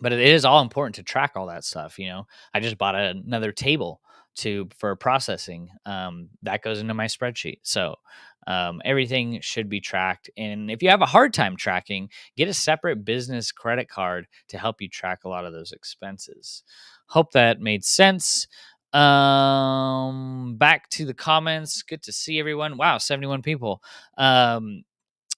But it is all important to track all that stuff. I just bought another table for processing that goes into my spreadsheet. So everything should be tracked, and if you have a hard time tracking, get a separate business credit card to help you track a lot of those expenses. Hope that made sense. Back to the comments. Good to see everyone. Wow, 71 people.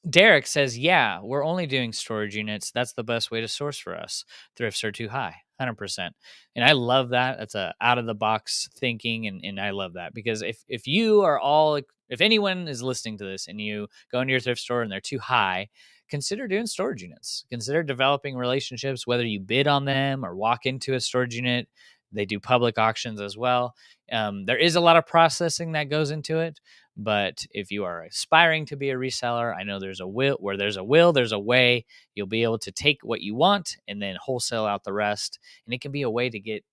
Derek says, "Yeah, we're only doing storage units. That's the best way to source for us. Thrifts are too high." 100%. And I love that. That's a out of the box thinking. And I love that because if you are all, if anyone is listening to this and you go into your thrift store and they're too high, consider doing storage units. Consider developing relationships, whether you bid on them or walk into a storage unit. They do public auctions as well. There is a lot of processing that goes into it. But if you are aspiring to be a reseller, I know there's a will, there's a way. You'll be able to take what you want and then wholesale out the rest. And it can be a way to get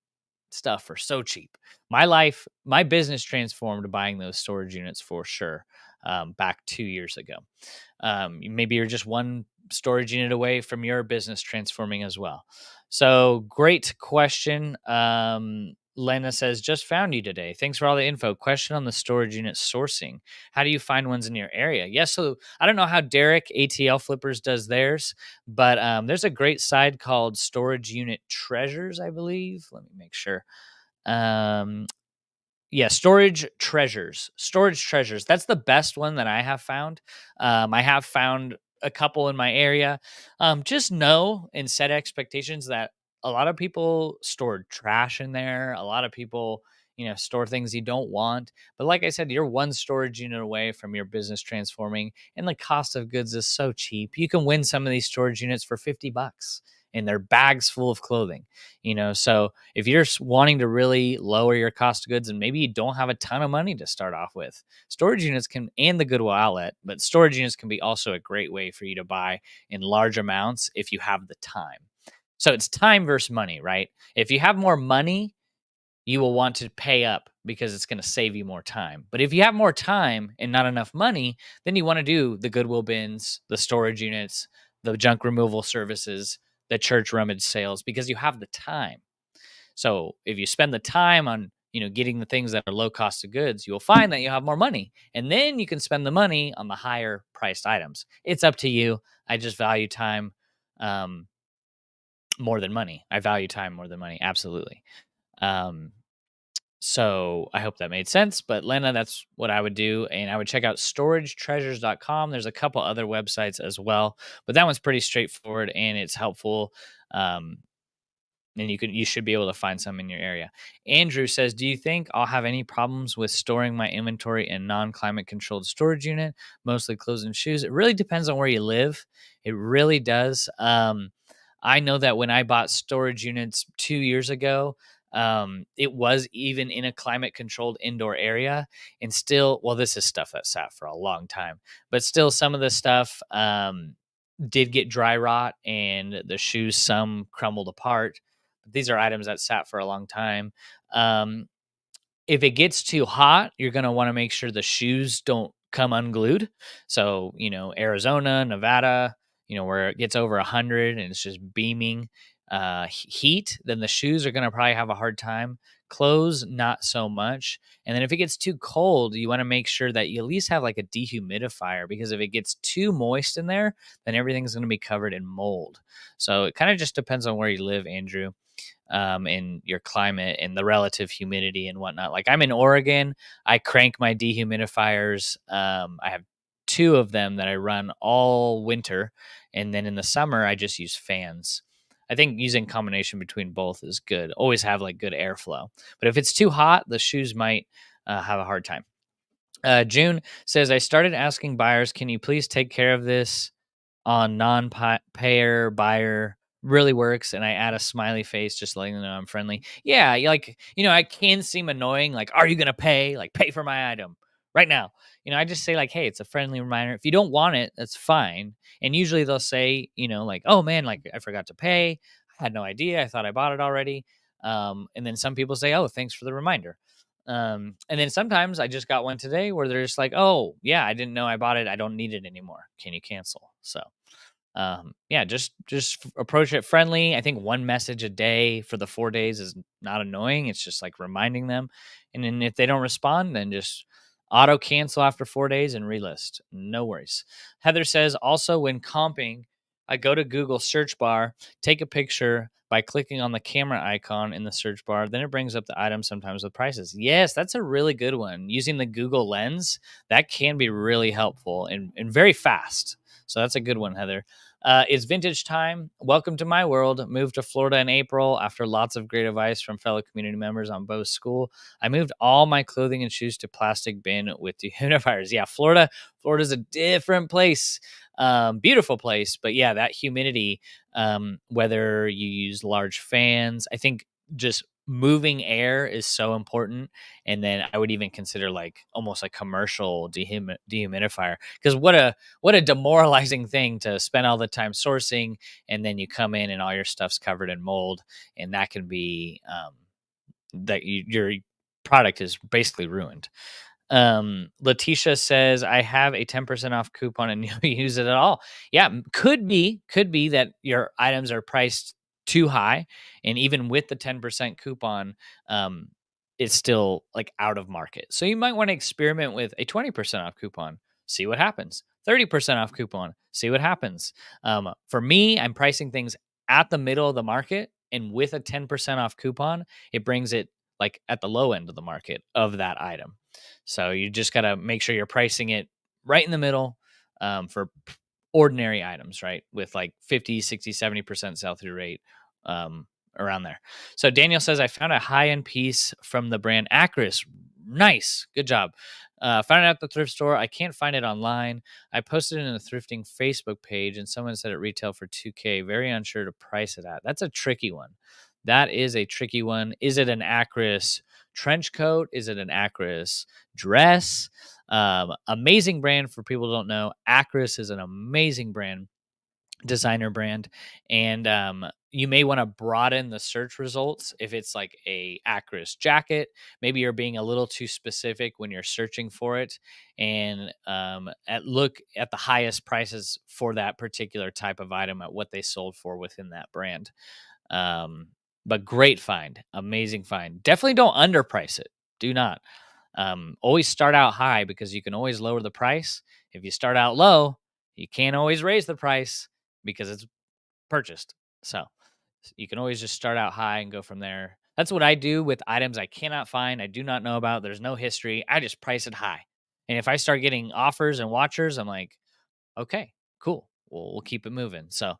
stuff for so cheap. My business transformed buying those storage units for sure, back 2 years ago. Maybe you're just one storage unit away from your business transforming as well. So great question. Lena says, "Just found you today. Thanks for all the info. Question on the storage unit sourcing. How do you find ones in your area?" Yes. So I don't know how Derek ATL Flippers does theirs, but there's a great site called Storage Unit Treasures, I believe. Let me make sure. Um, yeah, Storage Treasures. That's the best one that I have found. I have found a couple in my area. Just know and set expectations that a lot of people store trash in there. A lot of people, store things you don't want. But like I said, you're one storage unit away from your business transforming, and the cost of goods is so cheap. You can win some of these storage units for $50 and they're bags full of clothing, So if you're wanting to really lower your cost of goods and maybe you don't have a ton of money to start off with, storage units can, and the Goodwill outlet, but storage units can be also a great way for you to buy in large amounts if you have the time. So it's time versus money, right? If you have more money, you will want to pay up because it's going to save you more time. But if you have more time and not enough money, then you want to do the Goodwill bins, the storage units, the junk removal services, the church rummage sales, because you have the time. So if you spend the time on, getting the things that are low cost of goods, you'll find that you have more money, and then you can spend the money on the higher priced items. It's up to you. I just value time um, more than money. I value time more than money. Absolutely. Um, so I hope that made sense. But Lena, that's what I would do. And I would check out storagetreasures.com. There's a couple other websites as well, but that one's pretty straightforward and it's helpful. Um, and you should be able to find some in your area. Andrew says, do you think I'll have any problems with storing my inventory in non-climate controlled storage unit, mostly clothes and shoes? It really depends on where you live. It really does. I know that when I bought storage units 2 years ago, it was even in a climate controlled indoor area, and still, well, this is stuff that sat for a long time, but still some of the stuff did get dry rot and the shoes, some crumbled apart. But these are items that sat for a long time. Um, if it gets too hot, you're going to want to make sure the shoes don't come unglued. So, Arizona, Nevada, where it gets over 100 and it's just beaming heat, then the shoes are going to probably have a hard time. Clothes, not so much. And then if it gets too cold, you want to make sure that you at least have like a dehumidifier, because if it gets too moist in there, then everything's going to be covered in mold. So it kind of just depends on where you live, Andrew, in your climate and the relative humidity and whatnot. Like I'm in Oregon, I crank my dehumidifiers. I have two of them that I run all winter, and then in the summer I just use fans. I think using combination between both is good. Always have like good airflow. But if it's too hot, the shoes might have a hard time. June says, I started asking buyers, can you please take care of this on non-payer buyer? Really works. And I add a smiley face, just letting them know I'm friendly. Yeah, I can seem annoying. Like, are you gonna pay? Like, pay for my item right now. I just say like, hey, it's a friendly reminder. If you don't want it, that's fine. And usually they'll say, like, oh man, like I forgot to pay. I had no idea. I thought I bought it already. And then some people say, oh, thanks for the reminder. And then sometimes I just got one today where they're just like, oh yeah, I didn't know I bought it. I don't need it anymore. Can you cancel? So yeah, just approach it friendly. I think one message a day for the 4 days is not annoying. It's just like reminding them. And then if they don't respond, then just auto cancel after 4 days and relist. No worries. Heather says, also when comping, I go to Google search bar, take a picture by clicking on the camera icon in the search bar. Then it brings up the item, sometimes with prices. Yes, that's a really good one. Using the Google Lens, that can be really helpful and very fast. So that's a good one, Heather. It's vintage time. Welcome to my world. Moved to Florida in April after lots of great advice from fellow community members on Bo's school. I moved all my clothing and shoes to plastic bin with dehumidifiers. Yeah, Florida's a different place. Beautiful place, but yeah, that humidity. Whether you use large fans, I think just moving air is so important. And then I would even consider like almost a commercial dehumidifier, because what a demoralizing thing to spend all the time sourcing, and then you come in and all your stuff's covered in mold, and that can be your product is basically ruined. Letitia says, I have a 10% off coupon and you'll use it at all. Yeah, could be that your items are priced too high, and even with the 10% coupon, um, it's still like out of market. So you might want to experiment with a 20% off coupon, see what happens. 30% off coupon, see what happens. For me, I'm pricing things at the middle of the market, and with a 10% off coupon, it brings it like at the low end of the market of that item. So you just got to make sure you're pricing it right in the middle, for ordinary items, right? With like 50, 60, 70% sell through rate. around there. So Daniel says, I found a high-end piece from the brand Acris. Nice. Good job. Found it at the thrift store. I can't find it online. I posted it in a thrifting Facebook page, and someone said it retailed for $2K. Very unsure to price it at. That's a tricky one. That is a tricky one. Is it an Acris trench coat? Is it an Acris dress? Amazing brand for people who don't know. Acris is an amazing brand, designer brand, and you may want to broaden the search results. If it's like a Acris jacket, maybe you're being a little too specific when you're searching for it, and look at the highest prices for that particular type of item at what they sold for within that brand. um, but great find, amazing find. Definitely don't underprice it. Do not. Always start out high, because you can always lower the price. If you start out low, you can't always raise the price because it's purchased. So you can always just start out high and go from there. That's what I do with items I cannot find, I do not know about, there's no history. I just price it high. And if I start getting offers and watchers, I'm like, okay, cool. We'll keep it moving. So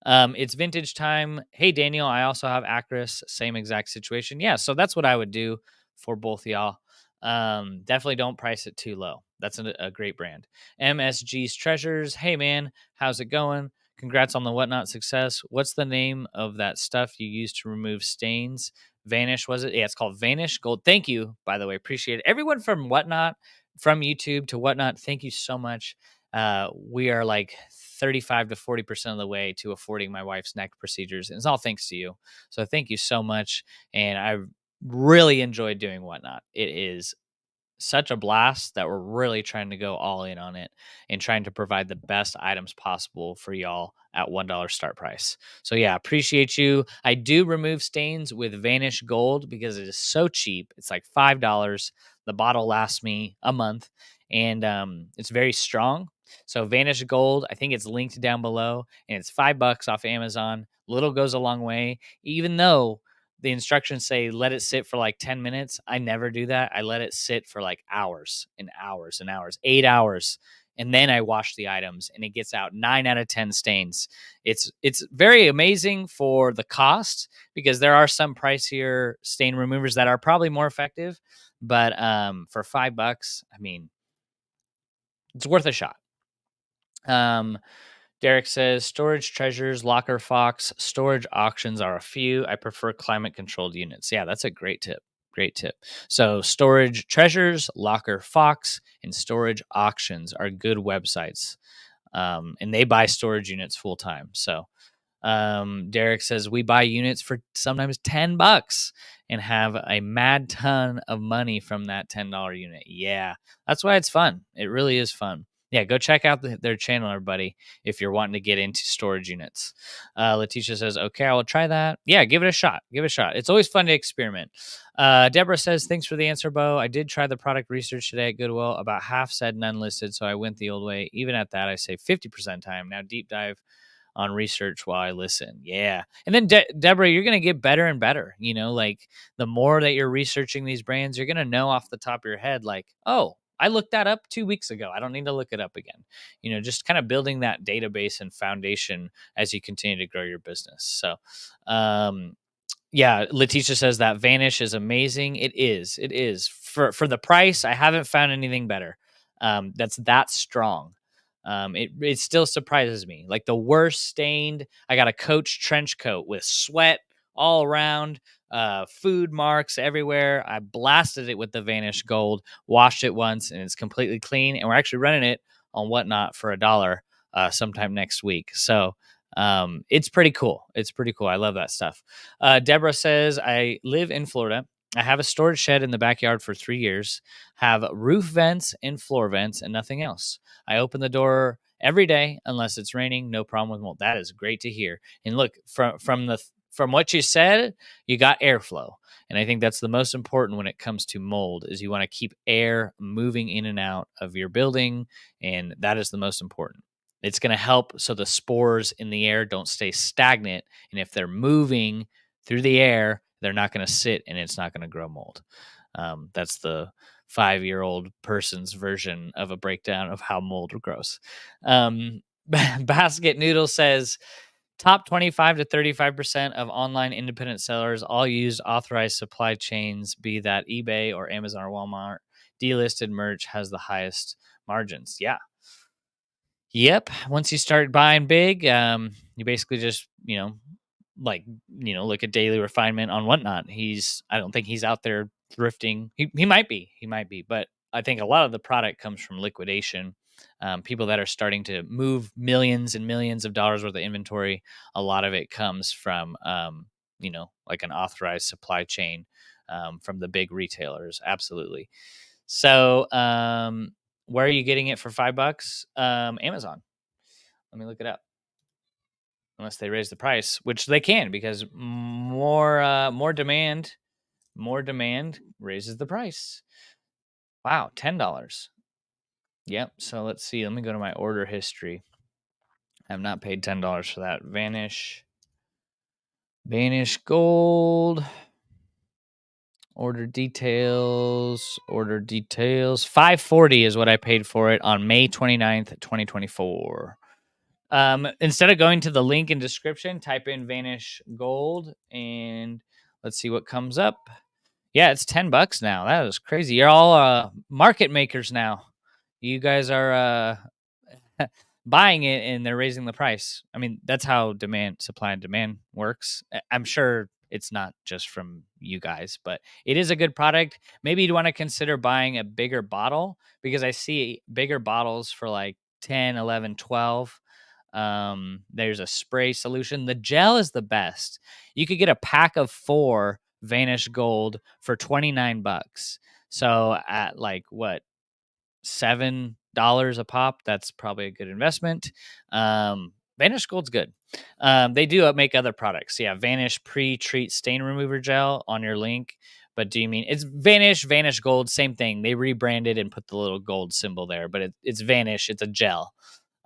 it's vintage time. Hey, Daniel, I also have Acris, same exact situation. Yeah, so that's what I would do for both of y'all. Definitely don't price it too low. That's a great brand. MSG's Treasures. Hey, man, how's it going? Congrats on the Whatnot success. What's the name of that stuff you use to remove stains? Vanish, was it? Yeah, it's called Vanish Gold. Thank you, by the way. Appreciate it. Everyone from Whatnot, from YouTube to Whatnot, thank you so much. We are like 35 to 40% of the way to affording my wife's neck procedures. And it's all thanks to you. So thank you so much. And I really enjoyed doing Whatnot. It is such a blast that we're really trying to go all in on it and trying to provide the best items possible for y'all at $1 start price. So yeah, appreciate you. I do remove stains with Vanish Gold because it is so cheap. It's like $5. The bottle lasts me a month, and it's very strong. So Vanish Gold, I think it's linked down below, and it's $5 off Amazon. Little goes a long way, even though the instructions say let it sit for like 10 minutes. I never do that. I let it sit for like hours and hours and hours, 8 hours. And then I wash the items, and it gets out 9 out of 10 stains. It's very amazing for the cost, because there are some pricier stain removers that are probably more effective. But for $5, I mean, it's worth a shot. Derek says, storage treasures, locker fox, storage auctions are a few. I prefer climate controlled units. Yeah, that's a great tip. Great tip. So storage treasures, locker fox, and storage auctions are good websites. And they buy storage units full time. So Derek says, we buy units for sometimes $10 and have a mad ton of money from that $10 unit. Yeah, that's why it's fun. It really is fun. Yeah, go check out their channel, everybody, if you're wanting to get into storage units. Letitia says, okay, I will try that. Yeah, give it a shot. Give it a shot. It's always fun to experiment. Deborah says, thanks for the answer, Bo. I did try the product research today at Goodwill. About half said none listed, so I went the old way. Even at that, I save 50% time. Now deep dive on research while I listen. Yeah. And then Deborah, you're going to get better and better. You know, like the more that you're researching these brands, you're going to know off the top of your head, like, oh, I looked that up 2 weeks ago. I don't need to look it up again. You know, just kind of building that database and foundation as you continue to grow your business. So, yeah, Letitia says that Vanish is amazing. It is. It is. For the price, I haven't found anything better. That's that strong. It still surprises me. Like the worst stained, I got a Coach trench coat with sweat all around, food marks everywhere. I blasted it with the Vanish Gold, washed it once, and it's completely clean. And we're actually running it on Whatnot for $1 sometime next week. So it's pretty cool. It's pretty cool. I love that stuff. Deborah says, I live in Florida. I have a storage shed in the backyard for 3 years, have roof vents and floor vents and nothing else. I open the door every day unless it's raining. No problem with mold. That is great to hear. And look, from what you said, you got airflow. And I think that's the most important when it comes to mold, is you want to keep air moving in and out of your building. And that is the most important. It's going to help so the spores in the air don't stay stagnant. And if they're moving through the air, they're not going to sit, and it's not going to grow mold. That's the 5-year-old person's version of a breakdown of how mold grows. Basket Noodle says, Top 25 to 35% of online independent sellers all use authorized supply chains, be that eBay or Amazon or Walmart. Delisted merch has the highest margins. Yeah. Yep. Once you start buying big, you basically just, like, look at Daily Refinement on Whatnot. I don't think he's out there thrifting. He might be. He might be. But I think a lot of the product comes from liquidation. People that are starting to move millions and millions of dollars worth of inventory, a lot of it comes from, like an authorized supply chain from the big retailers. Absolutely. So, where are you getting it for $5? Amazon. Let me look it up. Unless they raise the price, which they can, because more demand raises the price. Wow, $10. Yep. So let's see. Let me go to my order history. I have not paid $10 for that. Vanish gold. Order details. 540 is what I paid for it on May 29th, 2024. Instead of going to the link in description, type in Vanish Gold and let's see what comes up. Yeah, it's $10 now. That is crazy. You're all market makers now. You guys are buying it and they're raising the price. I mean, that's how supply and demand works. I'm sure it's not just from you guys, but it is a good product. Maybe you'd want to consider buying a bigger bottle, because I see bigger bottles for like 10, 11, 12. There's a spray solution. The gel is the best. You could get a pack of 4 Vanish Gold for $29. So at like what, $7 a pop, that's probably a good investment. Vanish Gold's good. They do make other products. Yeah, Vanish pre-treat stain remover gel on your link. But do you mean it's Vanish Gold? Same thing. They rebranded and put the little gold symbol there, but it's Vanish. It's a gel.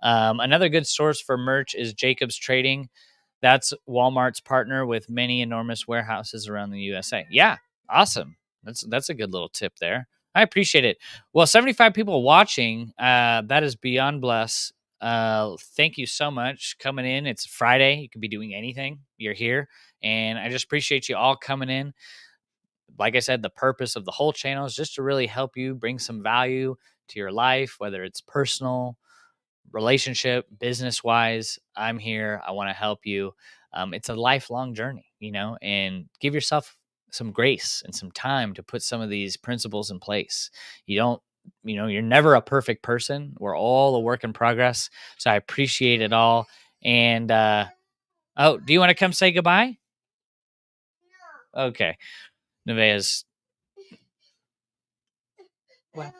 Another good source for merch is Jacobs Trading. That's Walmart's partner with many enormous warehouses around the USA. Yeah, awesome. That's a good little tip there. I appreciate it. Well, 75 people watching. That is beyond bless. Thank you so much coming in. It's Friday. You could be doing anything. You're here, and I just appreciate you all coming in. Like I said, the purpose of the whole channel is just to really help you bring some value to your life, whether it's personal, relationship, business wise. I'm here. I want to help you. It's a lifelong journey, and give yourself some grace and some time to put some of these principles in place. You don't, you're never a perfect person. We're all a work in progress. So I appreciate it all. And, oh, do you want to come say goodbye? No. Okay. Nevaeh's. What?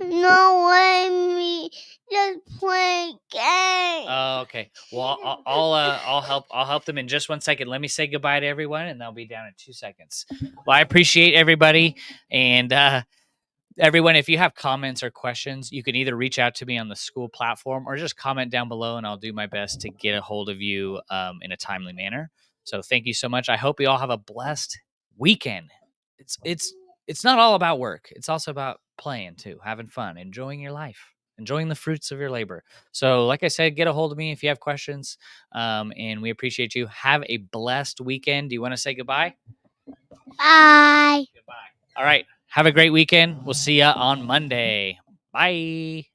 No way me just play game. Oh, okay. Well, I'll help them in just 1 second. Let me say goodbye to everyone, and they'll be down in 2 seconds. Well, I appreciate everybody, and everyone. If you have comments or questions, you can either reach out to me on the school platform or just comment down below, and I'll do my best to get a hold of you in a timely manner. So, thank you so much. I hope you all have a blessed weekend. It's not all about work. It's also about playing too, having fun, enjoying your life, enjoying the fruits of your labor. So, like I said, get a hold of me if you have questions. And we appreciate you. Have a blessed weekend. Do you want to say goodbye? Bye. Goodbye. All right. Have a great weekend. We'll see you on Monday. Bye.